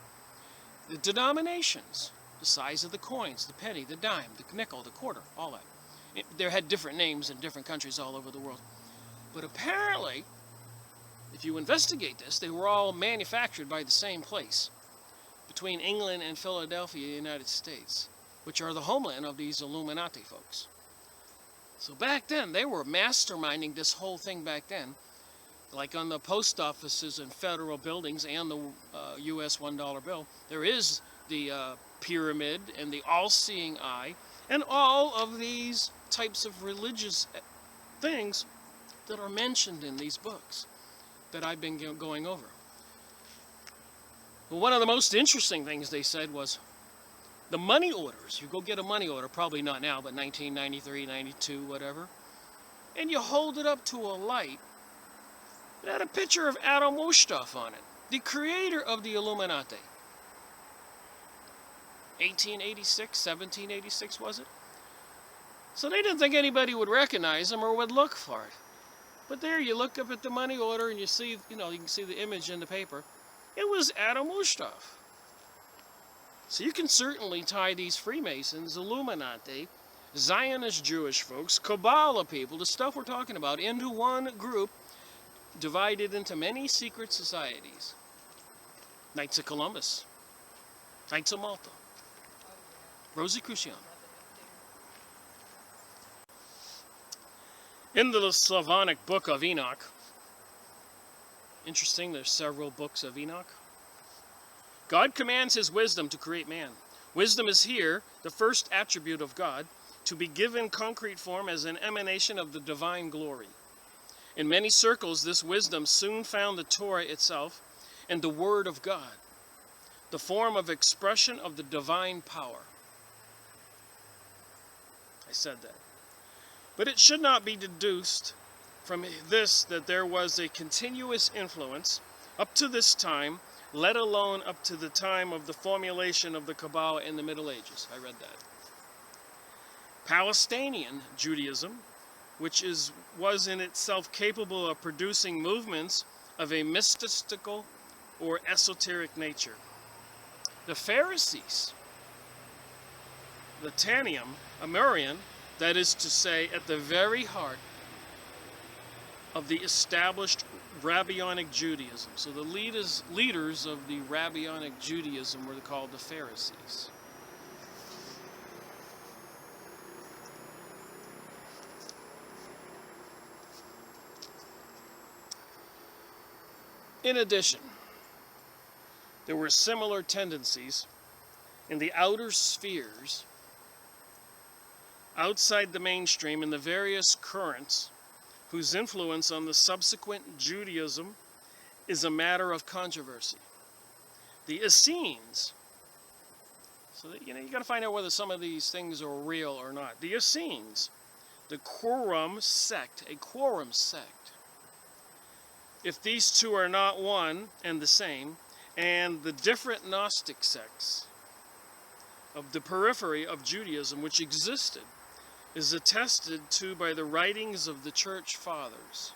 the denominations, the size of the coins, the penny, the dime, the nickel, the quarter, all that. They had different names in different countries all over the world. But apparently, if you investigate this, they were all manufactured by the same place, between England and Philadelphia, United States, which are the homeland of these Illuminati folks. So back then, they were masterminding this whole thing back then, like on the post offices and federal buildings and the U.S. $1 bill. There is the pyramid and the all-seeing eye and all of these types of religious things that are mentioned in these books that I've been going over. Well, one of the most interesting things they said was the money orders. You go get a money order, probably not now, but 1993, 92, whatever, and you hold it up to a light. It had a picture of Adam Weishaupt on it, the creator of the Illuminati. 1886, 1786 was it? So they didn't think anybody would recognize him or would look for it. But there you look up at the money order and you see, you can see the image in the paper. It was Adam Weishaupt. So you can certainly tie these Freemasons, Illuminati, Zionist Jewish folks, Kabbalah people, the stuff we're talking about, into one group divided into many secret societies. Knights of Columbus, Knights of Malta, Rosicrucian. In the Slavonic book of Enoch, interesting, there's several books of Enoch. God commands his wisdom to create man. Wisdom is here the first attribute of God, to be given concrete form as an emanation of the divine glory. In many circles, this wisdom soon found the Torah itself and the Word of God, the form of expression of the divine power. I said that. But it should not be deduced from this that there was a continuous influence up to this time, let alone up to the time of the formulation of the Kabbalah in the Middle Ages. I read that. Palestinian Judaism, which was in itself capable of producing movements of a mystical or esoteric nature. The Pharisees, the Tanium, Amurian, that is to say, at the very heart of the established Rabbinic Judaism. So the leaders of the Rabbinic Judaism were called the Pharisees. In addition, there were similar tendencies in the outer spheres, outside the mainstream, in the various currents whose influence on the subsequent Judaism is a matter of controversy. The Essenes, so that, you got to find out whether some of these things are real or not. The Essenes, the quorum sect, a quorum sect. If these two are not one and the same, and the different Gnostic sects of the periphery of Judaism which existed, is attested to by the writings of the Church Fathers.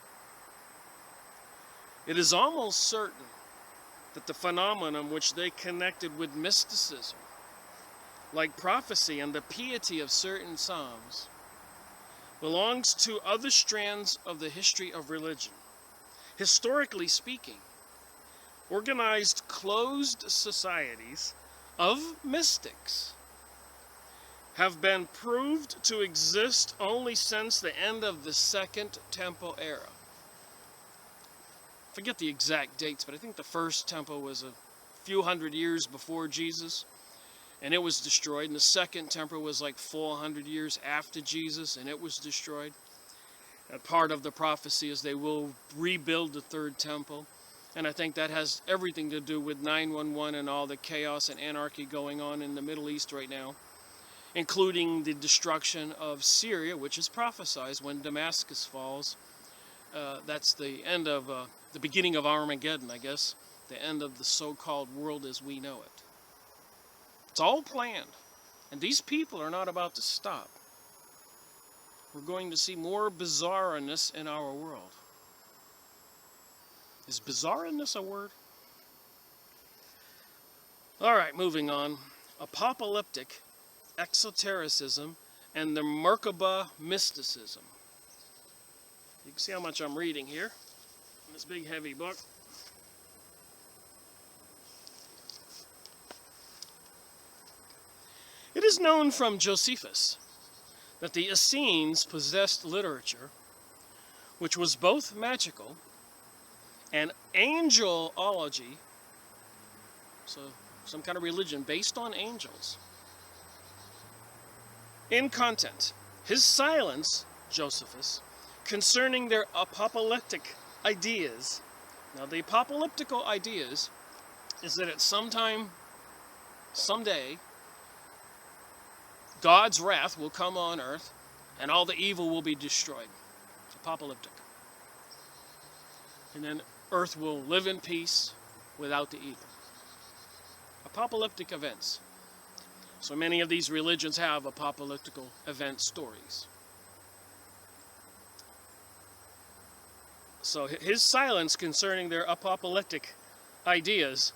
It is almost certain that the phenomenon which they connected with mysticism, like prophecy and the piety of certain psalms, belongs to other strands of the history of religion. Historically speaking, organized closed societies of mystics have been proved to exist only since the end of the Second Temple era. Forget the exact dates, but I think the first temple was a few hundred years before Jesus, and it was destroyed. And the second temple was like 400 years after Jesus, and it was destroyed. And part of the prophecy is they will rebuild the third temple. And I think that has everything to do with 9/11 and all the chaos and anarchy going on in the Middle East right now, including the destruction of Syria, which is prophesied when Damascus falls. That's the end of, the beginning of Armageddon, I guess, the end of the so-called world as we know it. It's all planned. And these people are not about to stop. We're going to see more bizarreness in our world. Is bizarreness a word? All right, moving on. Apocalyptic exotericism and the Merkaba mysticism. You can see how much I'm reading here in this big heavy book. It is known from Josephus that the Essenes possessed literature which was both magical and angelology, so some kind of religion based on angels. In content, his silence, Josephus, concerning their apocalyptic ideas. Now, the apocalyptical ideas is that at some time, someday, God's wrath will come on earth and all the evil will be destroyed. Apocalyptic. And then earth will live in peace without the evil. Apocalyptic events. So many of these religions have apocalyptical event stories. So his silence concerning their apocalyptic ideas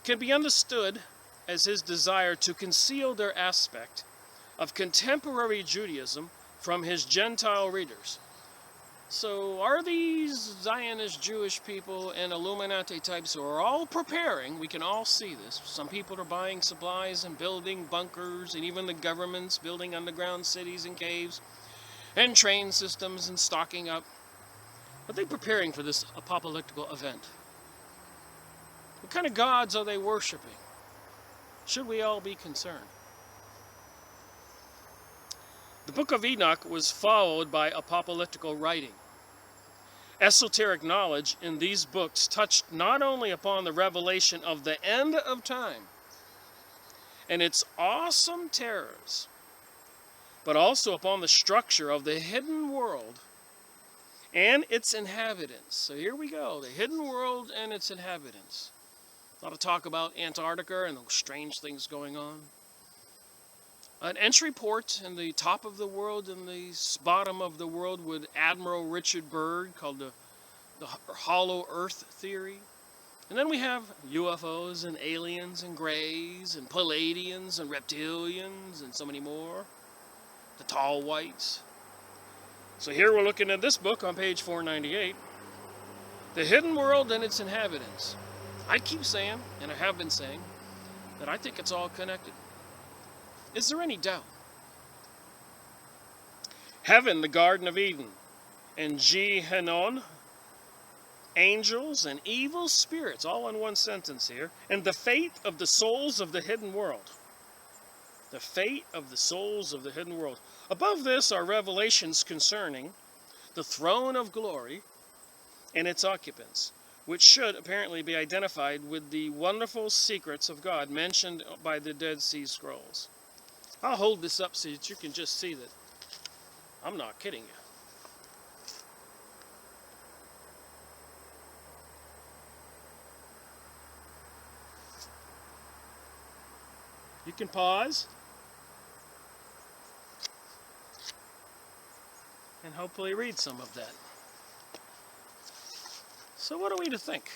can be understood as his desire to conceal their aspect of contemporary Judaism from his Gentile readers. So are these Zionist Jewish people and Illuminati types who are all preparing, we can all see this, some people are buying supplies and building bunkers, and even the government's building underground cities and caves and train systems and stocking up. Are they preparing for this apocalyptical event? What kind of gods are they worshiping? Should we all be concerned? The Book of Enoch was followed by apocalyptical writing. Esoteric knowledge in these books touched not only upon the revelation of the end of time and its awesome terrors, but also upon the structure of the hidden world and its inhabitants. So here we go, the hidden world and its inhabitants. A lot of talk about Antarctica and those strange things going on. An entry port in the top of the world and the bottom of the world with Admiral Richard Byrd, called the Hollow Earth Theory. And then we have UFOs and aliens and greys and Palladians and reptilians and so many more. The tall whites. So here we're looking at this book on page 498. The hidden world and its inhabitants. I keep saying, and I have been saying, that I think it's all connected. Is there any doubt? Heaven, the Garden of Eden, and Gehenna, angels and evil spirits, all in one sentence here, and the fate of the souls of the hidden world. The fate of the souls of the hidden world. Above this are revelations concerning the throne of glory and its occupants, which should apparently be identified with the wonderful secrets of God mentioned by the Dead Sea Scrolls. I'll hold this up so that you can just see that I'm not kidding you. You can pause and hopefully read some of that. So what are we to think?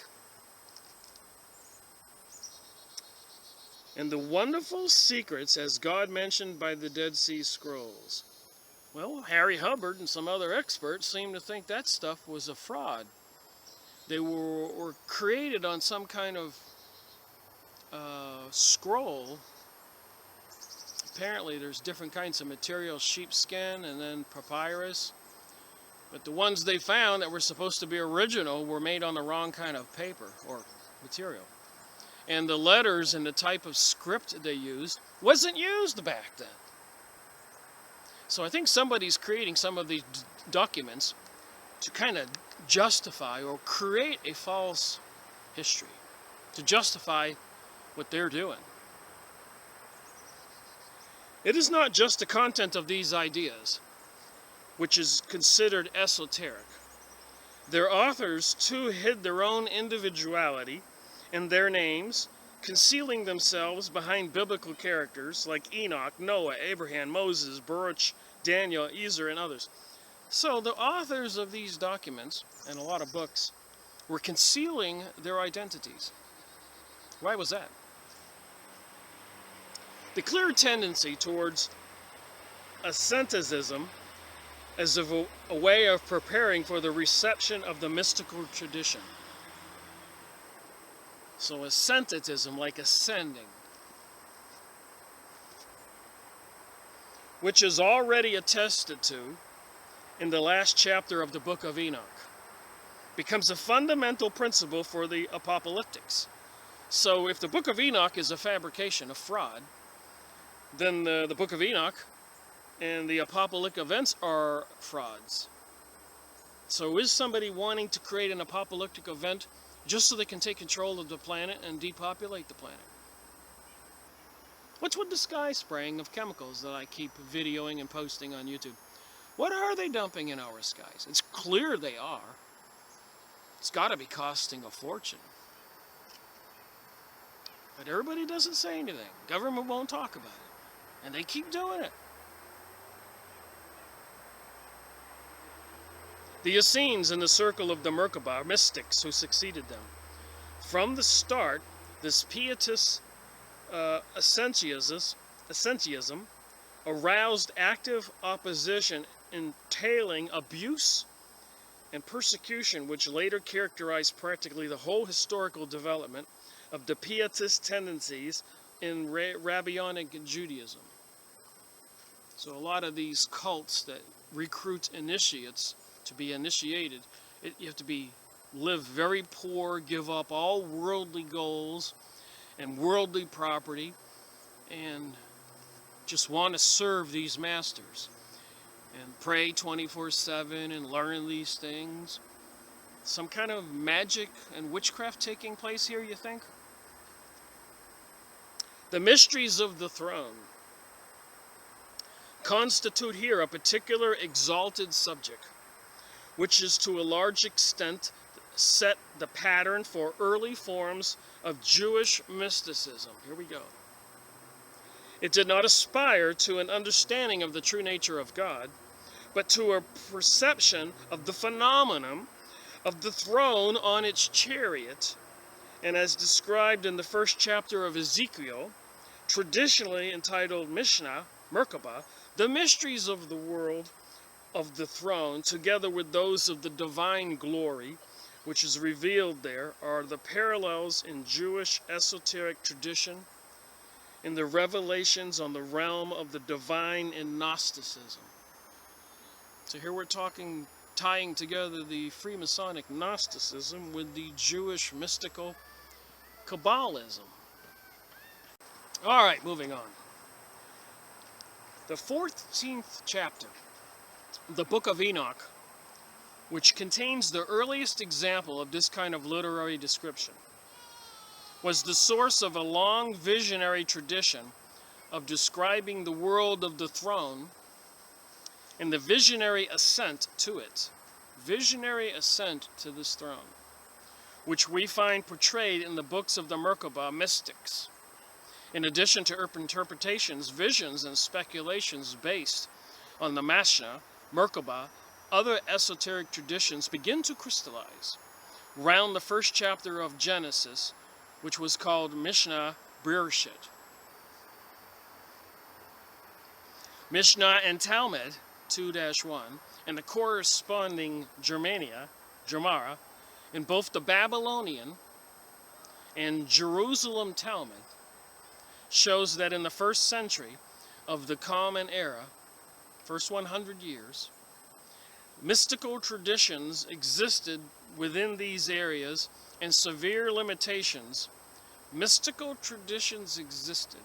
And the wonderful secrets as God mentioned by the Dead Sea Scrolls. Well, Harry Hubbard and some other experts seem to think that stuff was a fraud. They were created on some kind of scroll. Apparently there's different kinds of material, sheepskin and then papyrus. But the ones they found that were supposed to be original were made on the wrong kind of paper or material. And the letters and the type of script they used wasn't used back then. So I think somebody's creating some of these documents to kind of justify or create a false history, to justify what they're doing. It is not just the content of these ideas which is considered esoteric. Their authors too hid their own individuality in their names, concealing themselves behind biblical characters like Enoch, Noah, Abraham, Moses, Baruch, Daniel, Ezra, and others. So the authors of these documents, and a lot of books, were concealing their identities. Why was that? The clear tendency towards asceticism as a way of preparing for the reception of the mystical tradition. So asceticism, like ascending, which is already attested to in the last chapter of the book of Enoch, becomes a fundamental principle for the apocalyptics. So if the book of Enoch is a fabrication, a fraud, then the book of Enoch and the apocalyptic events are frauds. So is somebody wanting to create an apocalyptic event just so they can take control of the planet and depopulate the planet? What's with the sky spraying of chemicals that I keep videoing and posting on YouTube? What are they dumping in our skies? It's clear they are. It's got to be costing a fortune. But everybody doesn't say anything. Government won't talk about it. And they keep doing it. The Essenes in the circle of the Merkabah, mystics who succeeded them. From the start, this pietist asceticism aroused active opposition, entailing abuse and persecution, which later characterized practically the whole historical development of the pietist tendencies in Rabbinic Judaism. So a lot of these cults that recruit initiates to be initiated, you have to live very poor, give up all worldly goals and worldly property, and just want to serve these masters and pray 24/7 and learn these things. Some kind of magic and witchcraft taking place here, you think? The mysteries of the throne constitute here a particular exalted subject, which is to a large extent set the pattern for early forms of Jewish mysticism. Here we go. It did not aspire to an understanding of the true nature of God, but to a perception of the phenomenon of the throne on its chariot, and as described in the first chapter of Ezekiel, traditionally entitled Mishnah, Merkabah, the mysteries of the world of the throne, together with those of the divine glory, which is revealed there, are the parallels in Jewish esoteric tradition, in the revelations on the realm of the divine in Gnosticism. So here we're tying together the Freemasonic Gnosticism with the Jewish mystical Kabbalism. All right, moving on. The 14th chapter, the Book of Enoch, which contains the earliest example of this kind of literary description, was the source of a long visionary tradition of describing the world of the throne and the visionary ascent to it. Visionary ascent to this throne, which we find portrayed in the books of the Merkabah mystics. In addition to interpretations, visions, and speculations based on the Mishnah, Merkabah, other esoteric traditions begin to crystallize round the first chapter of Genesis, which was called Mishnah Bereshit. Mishnah and Talmud 2-1 and the corresponding Gemara in both the Babylonian and Jerusalem Talmud shows that in the first century of the Common Era, first 100 years, mystical traditions existed within these areas and severe limitations. Mystical traditions existed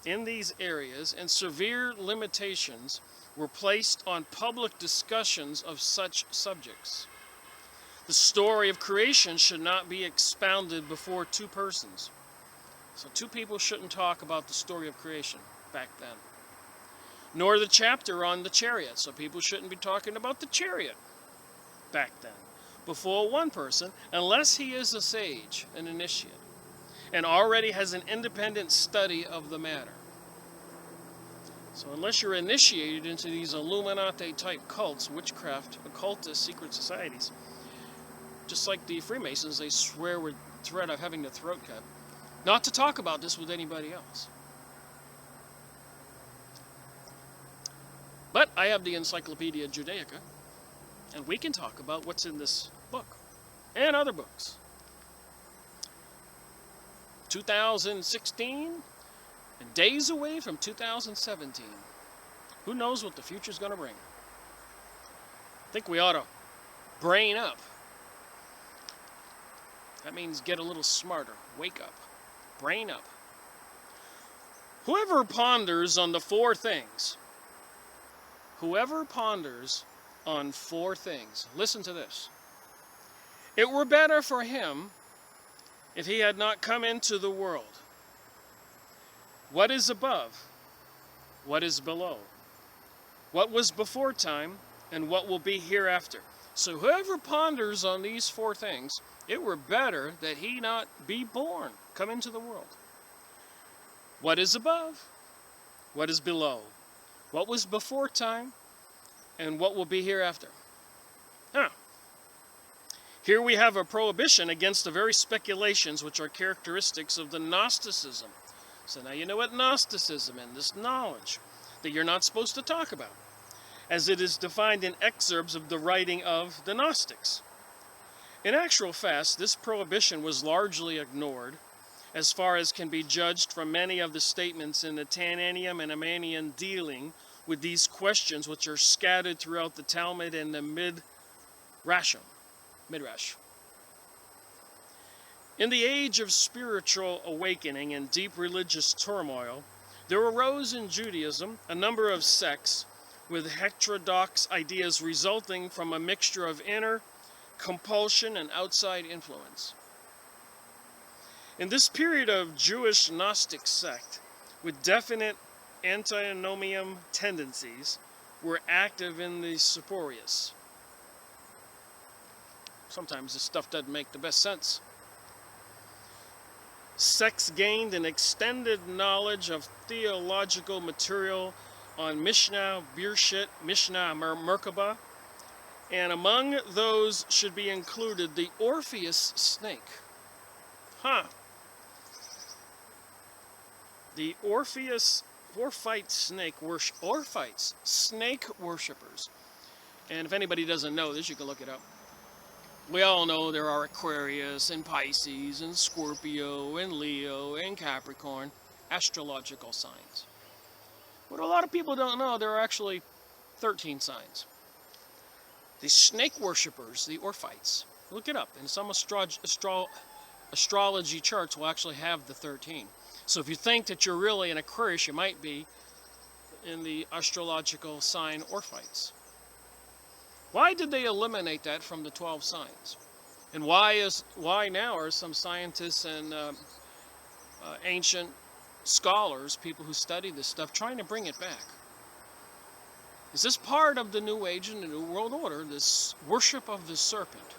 in these areas and severe limitations were placed on public discussions of such subjects. The story of creation should not be expounded before two persons. So two people shouldn't talk about the story of creation back then. Nor the chapter on the chariot. So people shouldn't be talking about the chariot back then before one person, unless he is a sage, an initiate. and already has an independent study of the matter. So unless you're initiated into these Illuminati-type cults, witchcraft, occultist, secret societies, just like the Freemasons, they swear with threat of having the throat cut, not to talk about this with anybody else. But I have the Encyclopaedia Judaica, and we can talk about what's in this book and other books. 2016, and days away from 2017. Who knows what the future's going to bring? I think we ought to brain up. That means get a little smarter. Wake up. Brain up. Whoever ponders on the four things, listen to this. It were better for him if he had not come into the world. What is above? What is below? What was before time, and what will be hereafter? So whoever ponders on these four things, it were better that he not be born, come into the world. What is above? What is below? What was before time, and what will be hereafter? Here we have a prohibition against the very speculations which are characteristics of the Gnosticism. So now you know what Gnosticism is, this knowledge that you're not supposed to talk about, as it is defined in excerpts of the writing of the Gnostics. In actual fact, this prohibition was largely ignored, as far as can be judged from many of the statements in the Tananium and Amanian dealing with these questions, which are scattered throughout the Talmud and the Midrash. In the age of spiritual awakening and deep religious turmoil, there arose in Judaism a number of sects with heterodox ideas resulting from a mixture of inner compulsion and outside influence. In this period of Jewish Gnostic sect, with definite antinomian tendencies, were active in the Seporius. Sometimes this stuff doesn't make the best sense. Sects gained an extended knowledge of theological material on Mishnah, Bereshit, Mishnah, Merkabah, and among those should be included the Orpheus snake. The Orphite snake worshippers. And if anybody doesn't know this, you can look it up. We all know there are Aquarius and Pisces and Scorpio and Leo and Capricorn, astrological signs. What a lot of people don't know, there are actually 13 signs. The snake worshippers, the Orphites, look it up, and some astrology charts will actually have the 13. So if you think that you're really an Aquarius, you might be in the astrological sign Orphites. Why did they eliminate that from the 12 signs? And why now are some scientists and ancient scholars, people who study this stuff, trying to bring it back? Is this part of the New Age and the New World Order, this worship of the serpent?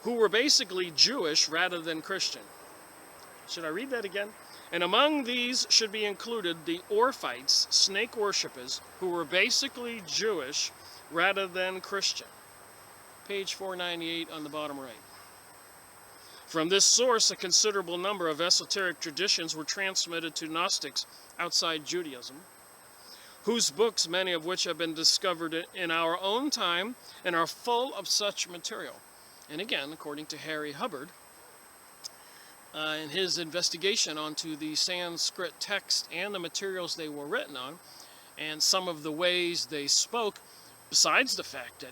Who were basically Jewish rather than Christian. Should I read that again? And among these should be included the Orphites, snake worshippers, who were basically Jewish rather than Christian. Page 498 on the bottom right. From this source, a considerable number of esoteric traditions were transmitted to Gnostics outside Judaism, whose books, many of which have been discovered in our own time and are full of such material. And again, according to Harry Hubbard, in his investigation onto the Sanskrit text and the materials they were written on, and some of the ways they spoke, besides the fact that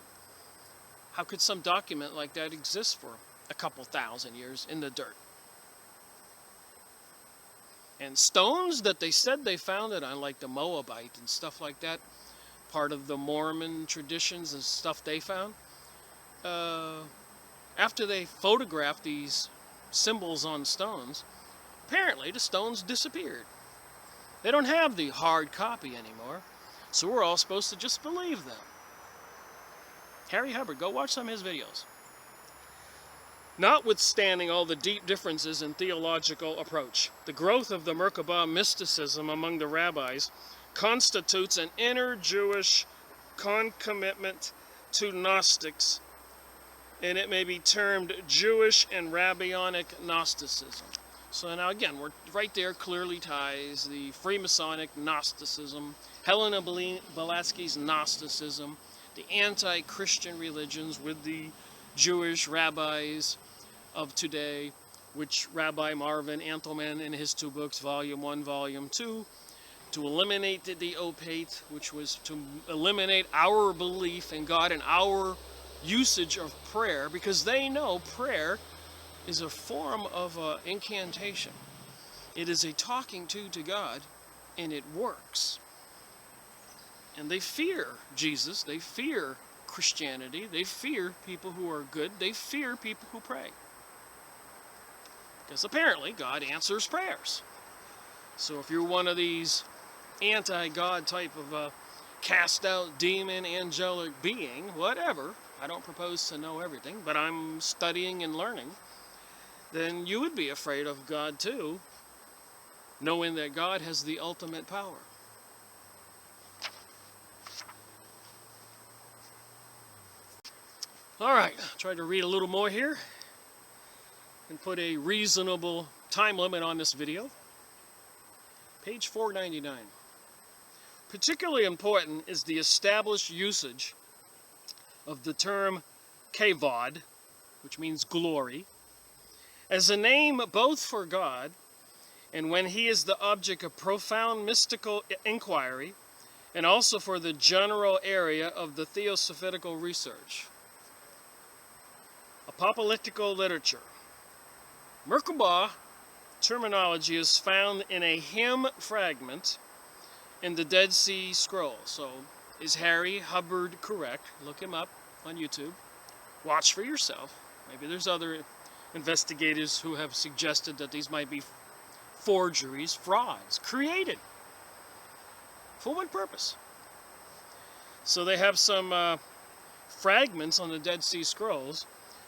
how could some document like that exist for a couple thousand years in the dirt? And stones that they said they found it on, like the Moabite and stuff like that, part of the Mormon traditions and stuff they found, after they photographed these symbols on stones, apparently the stones disappeared. They don't have the hard copy anymore, so we're all supposed to just believe them. Harry Hubbard, go watch some of his videos. Notwithstanding all the deep differences in theological approach, the growth of the Merkabah mysticism among the rabbis constitutes an inner Jewish concomitant to Gnostics, and it may be termed Jewish and Rabbinic Gnosticism. So now again, we're right there clearly ties the Freemasonic Gnosticism, Helena Blavatsky's Gnosticism, the anti-Christian religions with the Jewish rabbis of today, which Rabbi Marvin Antelman in his two books, Volume 1, Volume 2, to eliminate the opate, which was to eliminate our belief in God and our usage of prayer, because they know prayer is a form of incantation. It is a talking to God, and it works. And they fear Jesus, they fear Christianity, they fear people who are good, they fear people who pray. Because apparently God answers prayers. So if you're one of these anti-God type of cast out demon, angelic being, whatever, I don't propose to know everything, but I'm studying and learning, then you would be afraid of God too, knowing that God has the ultimate power. Alright, try to read a little more here and put a reasonable time limit on this video. Page 499. Particularly important is the established usage of the term kavod, which means glory, as a name both for God and when he is the object of profound mystical inquiry, and also for the general area of the theosophitical research. Apocalyptical literature. Merkabah terminology is found in a hymn fragment in the Dead Sea Scrolls. So, is Harry Hubbard correct? Look him up on YouTube. Watch for yourself. Maybe there's other investigators who have suggested that these might be forgeries, frauds, created. For what purpose? So they have some fragments on the Dead Sea Scrolls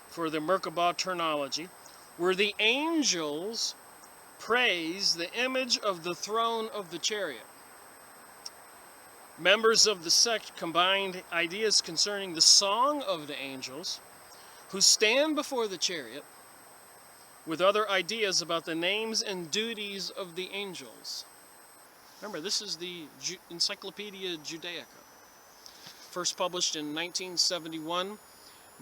for the Merkabah terminology, where the angels praise the image of the throne of the chariot. Members of the sect combined ideas concerning the song of the angels who stand before the chariot with other ideas about the names and duties of the angels. Remember, this is the Encyclopaedia Judaica, first published in 1971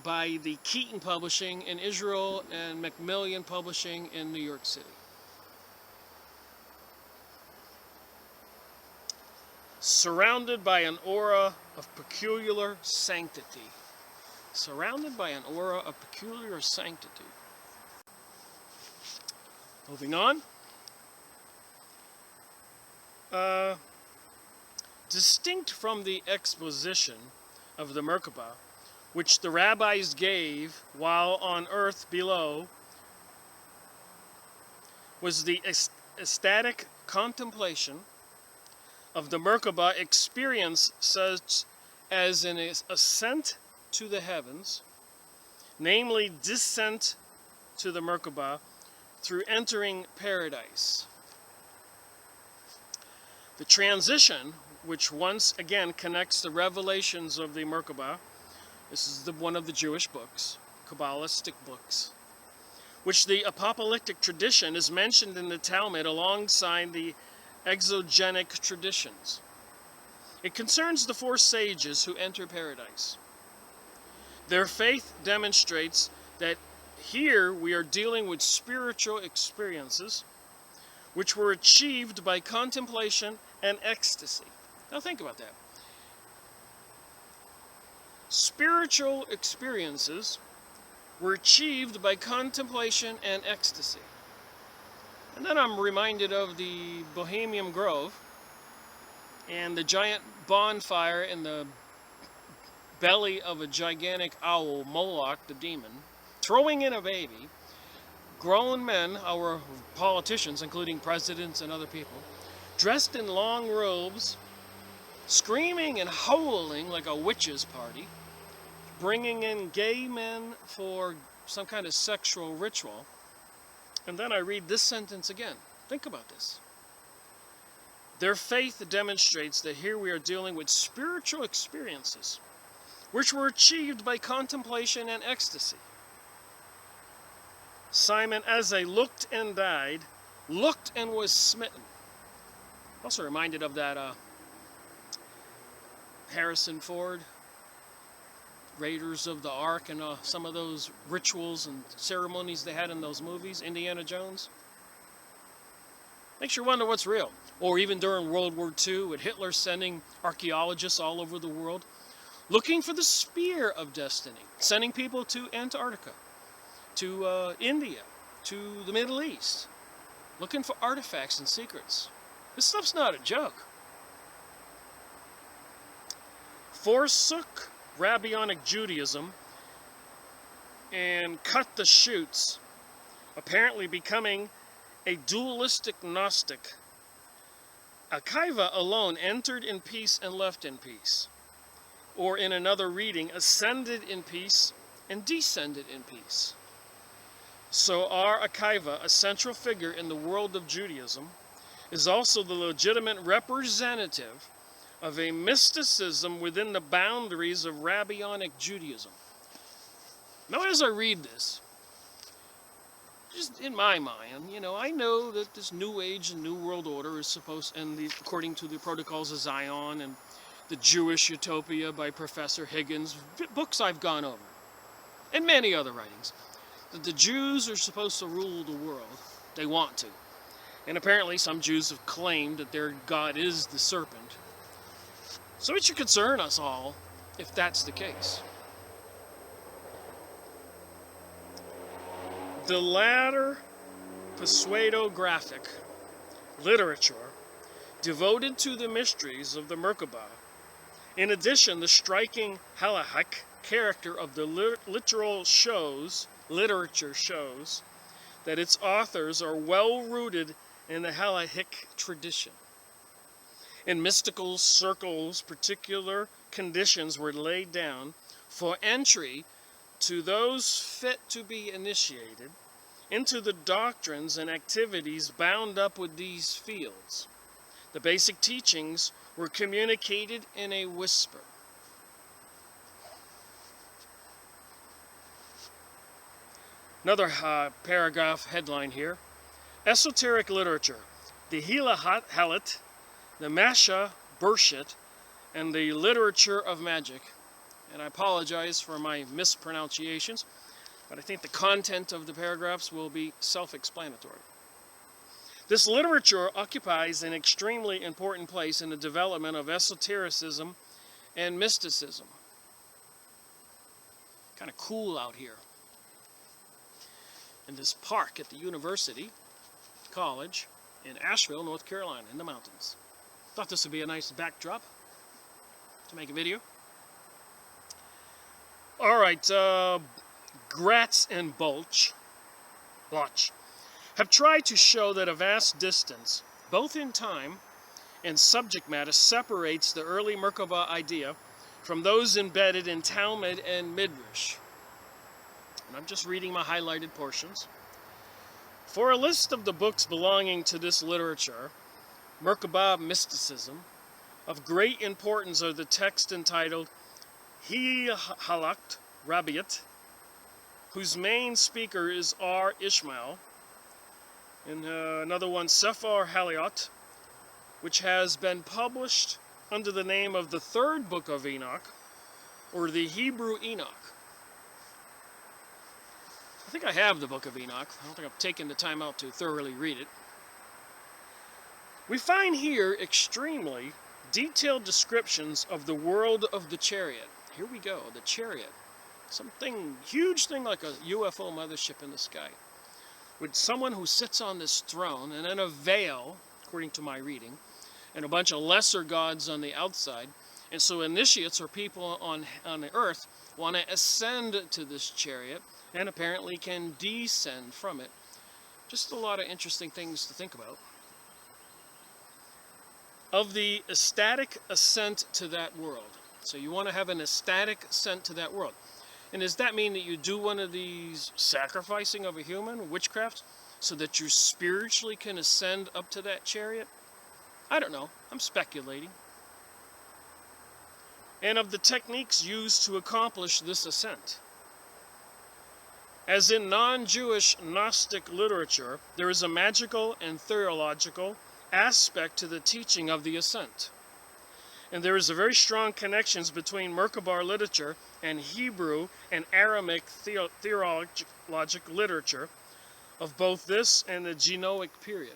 by the Keaton Publishing in Israel and Macmillan Publishing in New York City. Surrounded by an aura of peculiar sanctity. Surrounded by an aura of peculiar sanctity. Moving on. Distinct from the exposition of the Merkabah, which the rabbis gave while on earth below, was the ecstatic contemplation of the Merkabah experience, such as an ascent to the heavens, namely descent to the Merkabah through entering paradise. The transition, which once again connects the revelations of the Merkabah, this is one of the Jewish books, Kabbalistic books, which the apocalyptic tradition is mentioned in the Talmud alongside the exogenic traditions. It concerns the four sages who enter paradise. Their faith demonstrates that here we are dealing with spiritual experiences which were achieved by contemplation and ecstasy. Now think about that. Spiritual experiences were achieved by contemplation and ecstasy. And then I'm reminded of the Bohemian Grove and the giant bonfire in the belly of a gigantic owl, Moloch the demon, throwing in a baby. Grown men, our politicians, including presidents and other people, dressed in long robes, screaming and howling like a witch's party, bringing in gay men for some kind of sexual ritual. And then I read this sentence again. Think about this. Their faith demonstrates that here we are dealing with spiritual experiences, which were achieved by contemplation and ecstasy. Simon, as they looked and died, looked and was smitten. Also reminded of that Harrison Ford, Raiders of the Ark, and some of those rituals and ceremonies they had in those movies, Indiana Jones. Makes you wonder what's real. Or even during World War II, with Hitler sending archaeologists all over the world, looking for the spear of destiny, sending people to Antarctica, to India, to the Middle East, looking for artifacts and secrets. This stuff's not a joke. Forsook Rabbinic Judaism and cut the shoots, apparently becoming a dualistic Gnostic. Akiva alone entered in peace and left in peace. Or in another reading, ascended in peace and descended in peace. So our Akiva, a central figure in the world of Judaism, is also the legitimate representative of a mysticism within the boundaries of Rabbinic Judaism. Now, as I read this, just in my mind, I know that this New Age and New World Order is supposed, according to the Protocols of Zion and the Jewish Utopia by Professor Higgins, books I've gone over, and many other writings, that the Jews are supposed to rule the world. They want to. And apparently some Jews have claimed that their God is the serpent. So it should concern us all if that's the case. The latter pseudographic literature devoted to the mysteries of the Merkabah. In addition, the striking halachic character of the literature shows that its authors are well rooted in the halachic tradition. In mystical circles, particular conditions were laid down for entry to those fit to be initiated into the doctrines and activities bound up with these fields. The basic teachings were communicated in a whisper. Another paragraph headline here. Esoteric literature, the Hila Halit, the Masha Bershit, and the literature of magic. And I apologize for my mispronunciations, but I think the content of the paragraphs will be self-explanatory. This literature occupies an extremely important place in the development of esotericism and mysticism. Kind of cool out here. In this park at the University College in Asheville, North Carolina, in the mountains. Thought this would be a nice backdrop to make a video. All right, Gratz and Bloch have tried to show that a vast distance, both in time and subject matter, separates the early Merkabah idea from those embedded in Talmud and Midrash. And I'm just reading my highlighted portions. For a list of the books belonging to this literature, Merkabah mysticism, of great importance are the text entitled Hi Halakt Rabiat, whose main speaker is R. Ishmael, and another one, Sefer Haliot, which has been published under the name of the third book of Enoch, or the Hebrew Enoch. I think I have the book of Enoch. I don't think I've taken the time out to thoroughly read it. We find here extremely detailed descriptions of the world of the chariot. Here we go, the chariot. Something, huge thing like a UFO mothership in the sky. With someone who sits on this throne, and then a veil, according to my reading, and a bunch of lesser gods on the outside. And so initiates, or people on the earth, want to ascend to this chariot, and apparently can descend from it. Just a lot of interesting things to think about. Of the ecstatic ascent to that world. So you want to have an ecstatic ascent to that world. And does that mean that you do one of these sacrificing of a human, witchcraft, so that you spiritually can ascend up to that chariot? I don't know. I'm speculating. And of the techniques used to accomplish this ascent. As in non-Jewish Gnostic literature, there is a magical and theological aspect to the teaching of the ascent. And there is a very strong connections between Merkabah literature and Hebrew and Aramaic theologic literature of both this and the Genoic period.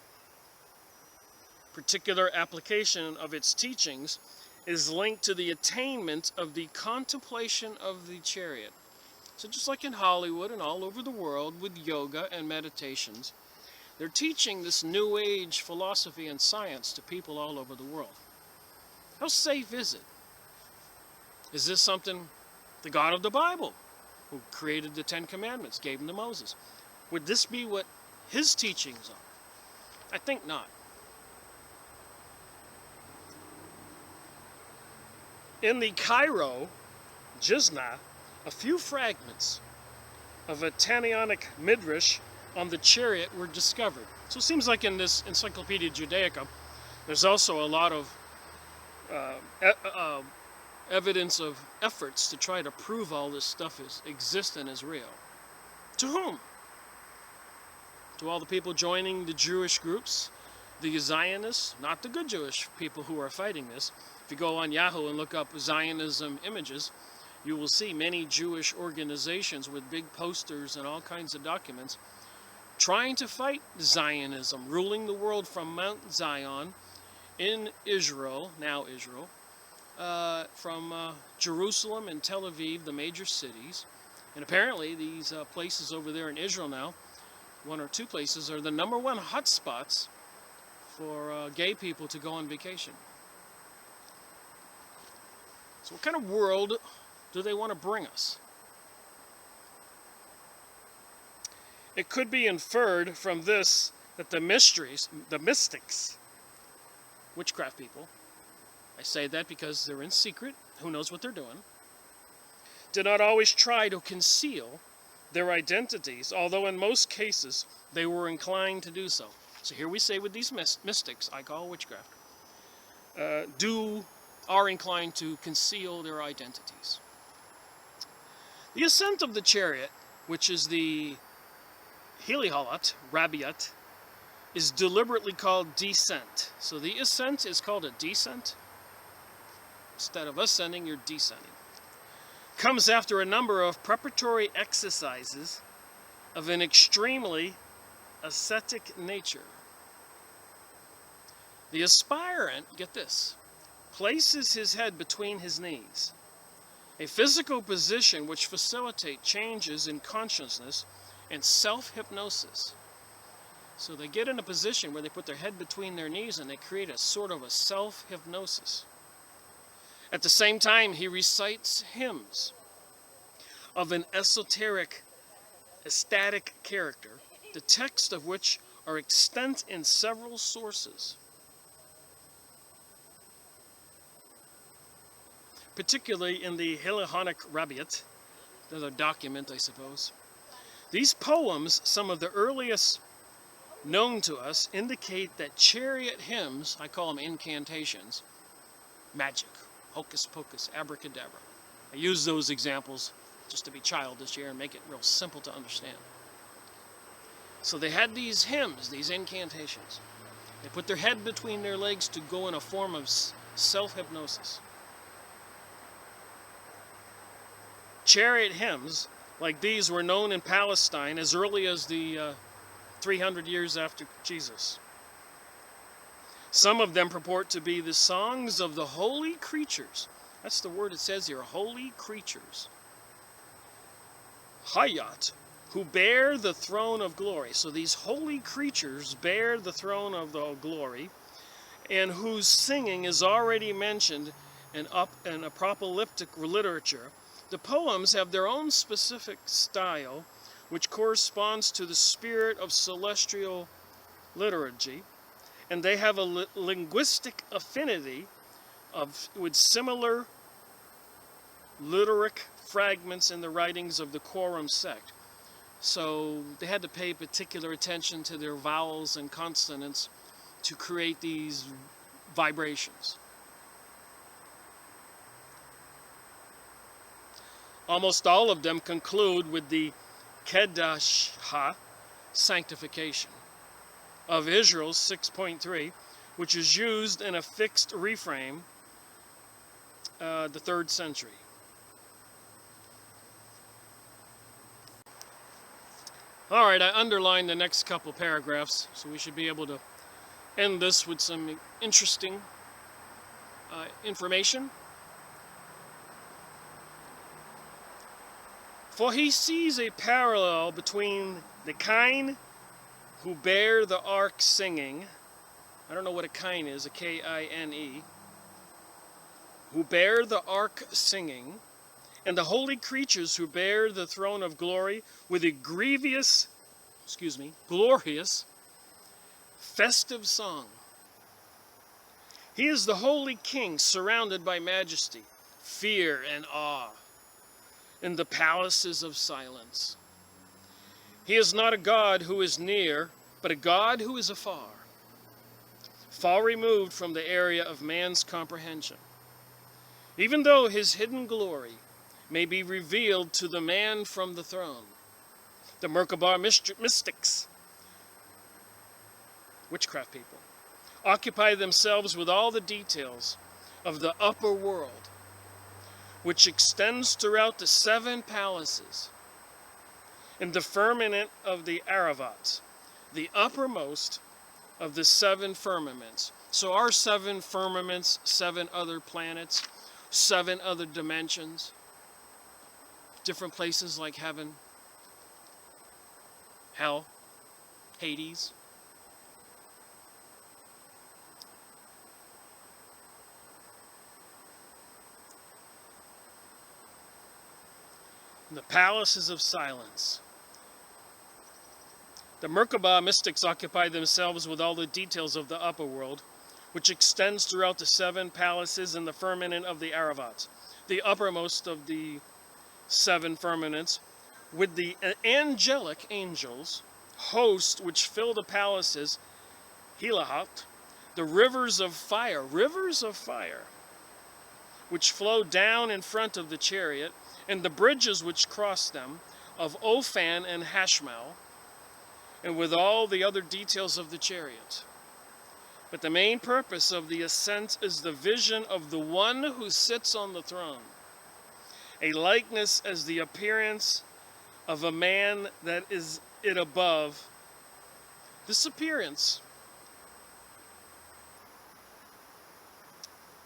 Particular application of its teachings is linked to the attainment of the contemplation of the chariot. So just like in Hollywood and all over the world with yoga and meditations, they're teaching this New Age philosophy and science to people all over the world. How safe is it? Is this something the God of the Bible, who created the Ten Commandments, gave them to Moses? Would this be what his teachings are? I think not. In the Cairo Jizna, a few fragments of a Tannaitic midrash on the chariot were discovered. So it seems like in this Encyclopaedia Judaica, there's also a lot of evidence of efforts to try to prove all this stuff exists and is real. To whom? To all the people joining the Jewish groups, the Zionists, not the good Jewish people who are fighting this. If you go on Yahoo and look up Zionism images, you will see many Jewish organizations with big posters and all kinds of documents trying to fight Zionism, ruling the world from Mount Zion in Israel, now Israel, from Jerusalem and Tel Aviv, the major cities. And apparently these places over there in Israel now, one or two places, are the #1 hotspots for gay people to go on vacation. So what kind of world do they want to bring us? It could be inferred from this that the mystics, witchcraft people, I say that because they're in secret, who knows what they're doing, did not always try to conceal their identities, although in most cases they were inclined to do so. So here we say with these mystics, I call witchcraft, are inclined to conceal their identities. The ascent of the chariot, which is the Helihalat, Rabiat, is deliberately called descent. So the ascent is called a descent. Instead of ascending, you're descending. Comes after a number of preparatory exercises of an extremely ascetic nature. The aspirant, get this, places his head between his knees, a physical position which facilitates changes in consciousness and self-hypnosis. So they get in a position where they put their head between their knees and they create a sort of a self-hypnosis. At the same time, he recites hymns of an esoteric, ecstatic character, the texts of which are extant in several sources. Particularly in the Hellenic Rabiat, another document, I suppose. These poems, some of the earliest known to us, indicate that chariot hymns, I call them incantations, magic, hocus pocus, abracadabra. I use those examples just to be childish here and make it real simple to understand. So they had these hymns, these incantations. They put their head between their legs to go in a form of self-hypnosis. Chariot hymns like these were known in Palestine as early as the 300 years after Jesus. Some of them purport to be the songs of the holy creatures. That's the word it says here, holy creatures. Hayat, who bear the throne of glory. So these holy creatures bear the throne of the glory, and whose singing is already mentioned in apocalyptic literature. The poems have their own specific style, which corresponds to the spirit of celestial liturgy, and they have a linguistic affinity with similar lyric fragments in the writings of the Quorum sect. So they had to pay particular attention to their vowels and consonants to create these vibrations. Almost all of them conclude with the Kedashah, sanctification, of Israel 6.3, which is used in a fixed reframe, the 3rd century. All right, I underlined the next couple paragraphs, so we should be able to end this with some interesting information. For he sees a parallel between the kine who bear the ark singing, I don't know what a kine is, a K-I-N-E, who bear the ark singing, and the holy creatures who bear the throne of glory with a glorious, festive song. He is the holy king surrounded by majesty, fear, and awe in the palaces of silence. He is not a God who is near, but a God who is afar, far removed from the area of man's comprehension. Even though his hidden glory may be revealed to the man from the throne, the Merkabah mystics, witchcraft people, occupy themselves with all the details of the upper world, which extends throughout the 7 palaces in the firmament of the Aravat, the uppermost of the 7 firmaments. So our 7 firmaments, 7 other planets, 7 other dimensions, different places like heaven, hell, Hades. The palaces of silence. The Merkabah mystics occupy themselves with all the details of the upper world, which extends throughout the 7 palaces in the firmament of the Aravat, the uppermost of the 7 firmaments, with the angelic angels, host which fill the palaces, Hilahat, the rivers of fire, which flow down in front of the chariot, and the bridges which cross them, of Ophan and Hashmal, and with all the other details of the chariot. But the main purpose of the ascent is the vision of the one who sits on the throne, a likeness as the appearance of a man that is it above. This appearance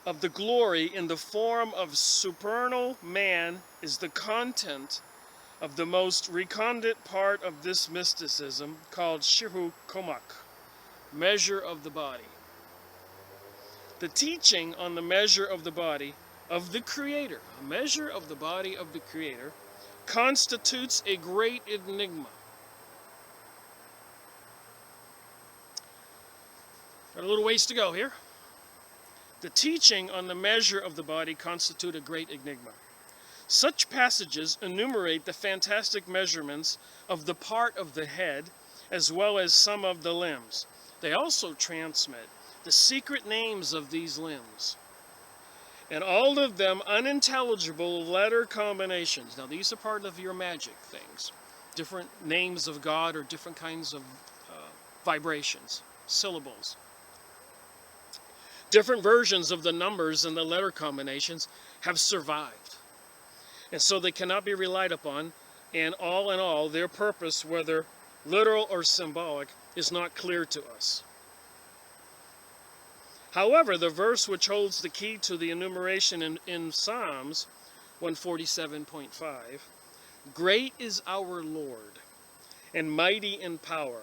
of the glory in the form of supernal man is the content of the most recondite part of this mysticism called Shihu Komak, measure of the body. The teaching on the measure of the body of the Creator, a measure of the body of the Creator, constitutes a great enigma. Got a little ways to go here. The teaching on the measure of the body constitute a great enigma. Such passages enumerate the fantastic measurements of the part of the head as well as some of the limbs. They also transmit the secret names of these limbs, and all of them unintelligible letter combinations. Now these are part of your magic things. Different names of God or different kinds of vibrations, syllables. Different versions of the numbers and the letter combinations have survived. And so they cannot be relied upon, and all in all, their purpose, whether literal or symbolic, is not clear to us. However, the verse which holds the key to the enumeration in Psalms 147.5, great is our Lord, and mighty in power,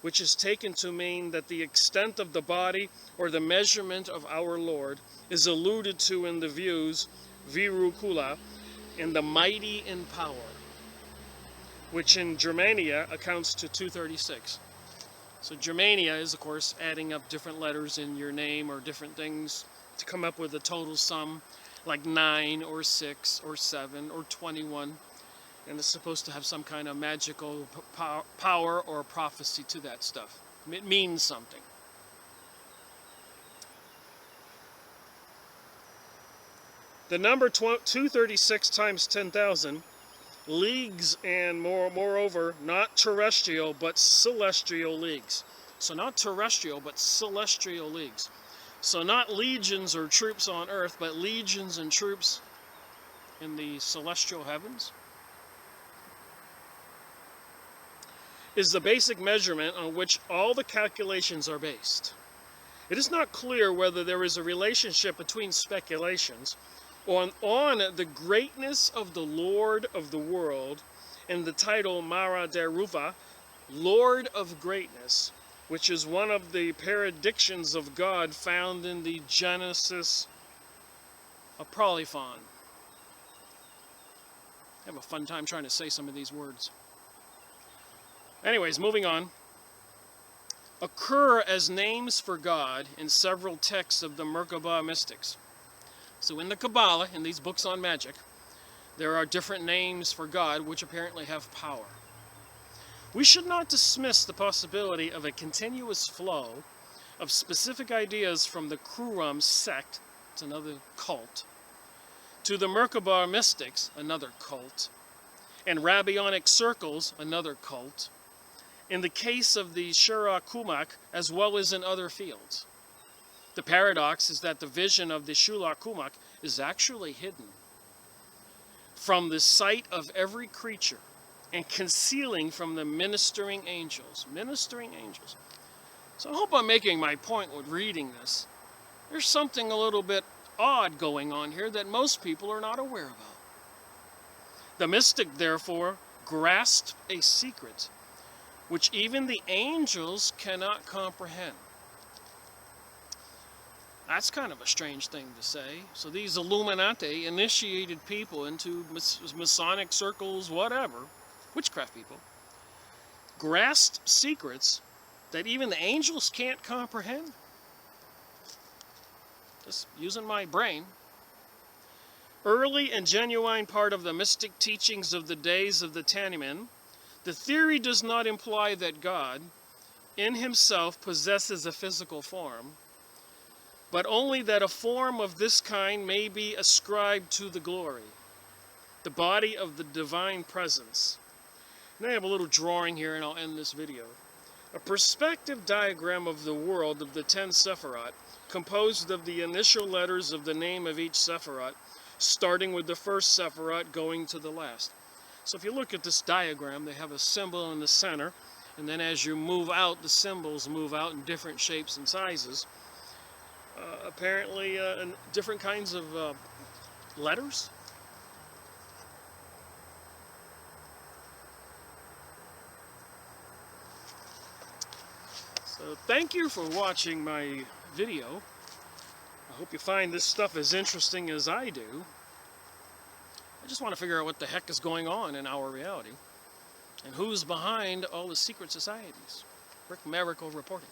which is taken to mean that the extent of the body or the measurement of our Lord is alluded to in the views Virukula, in the mighty in power, which in Germania accounts to 236. So Germania is, of course, adding up different letters in your name or different things to come up with a total sum. like 9 or 6 or 7 or 21, and it's supposed to have some kind of magical power or prophecy to that stuff. It means something. The number 236 times 10,000 leagues, and moreover, not terrestrial but celestial leagues. So not terrestrial but celestial leagues. So not legions or troops on earth, but legions and troops in the celestial heavens, is the basic measurement on which all the calculations are based. It is not clear whether there is a relationship between speculations on the greatness of the Lord of the world and the title Mara Deruva, Lord of Greatness, which is one of the paradictions of God found in the Genesis Apocryphon. I have a fun time trying to say some of these words. Anyways, moving on. Occur as names for God in several texts of the Merkabah mystics. So in the Kabbalah, in these books on magic, there are different names for God which apparently have power. We should not dismiss the possibility of a continuous flow of specific ideas from the Qumran sect, it's another cult, to the Merkabah mystics, another cult, and Rabbinic circles, another cult, in the case of the Shura Kumak, as well as in other fields. The paradox is that the vision of the Shura Kumak is actually hidden from the sight of every creature and concealing from the ministering angels. Ministering angels. So I hope I'm making my point with reading this. There's something a little bit odd going on here that most people are not aware about. The mystic, therefore, grasped a secret which even the angels cannot comprehend. That's kind of a strange thing to say. So these Illuminati initiated people into Masonic circles, whatever, witchcraft people, grasped secrets that even the angels can't comprehend. Just using my brain. Early and genuine part of the mystic teachings of the days of the Tannaim, the theory does not imply that God, in himself, possesses a physical form, but only that a form of this kind may be ascribed to the glory, the body of the divine presence. And I have a little drawing here, and I'll end this video. A perspective diagram of the world of the 10 Sephirot, composed of the initial letters of the name of each Sephirot, starting with the first Sephirot going to the last. So if you look at this diagram, they have a symbol in the center, and then as you move out, the symbols move out in different shapes and sizes. Apparently different kinds of letters. So thank you for watching my video. I hope you find this stuff as interesting as I do. I just want to figure out what the heck is going on in our reality and who's behind all the secret societies. Rick Miracle reporting.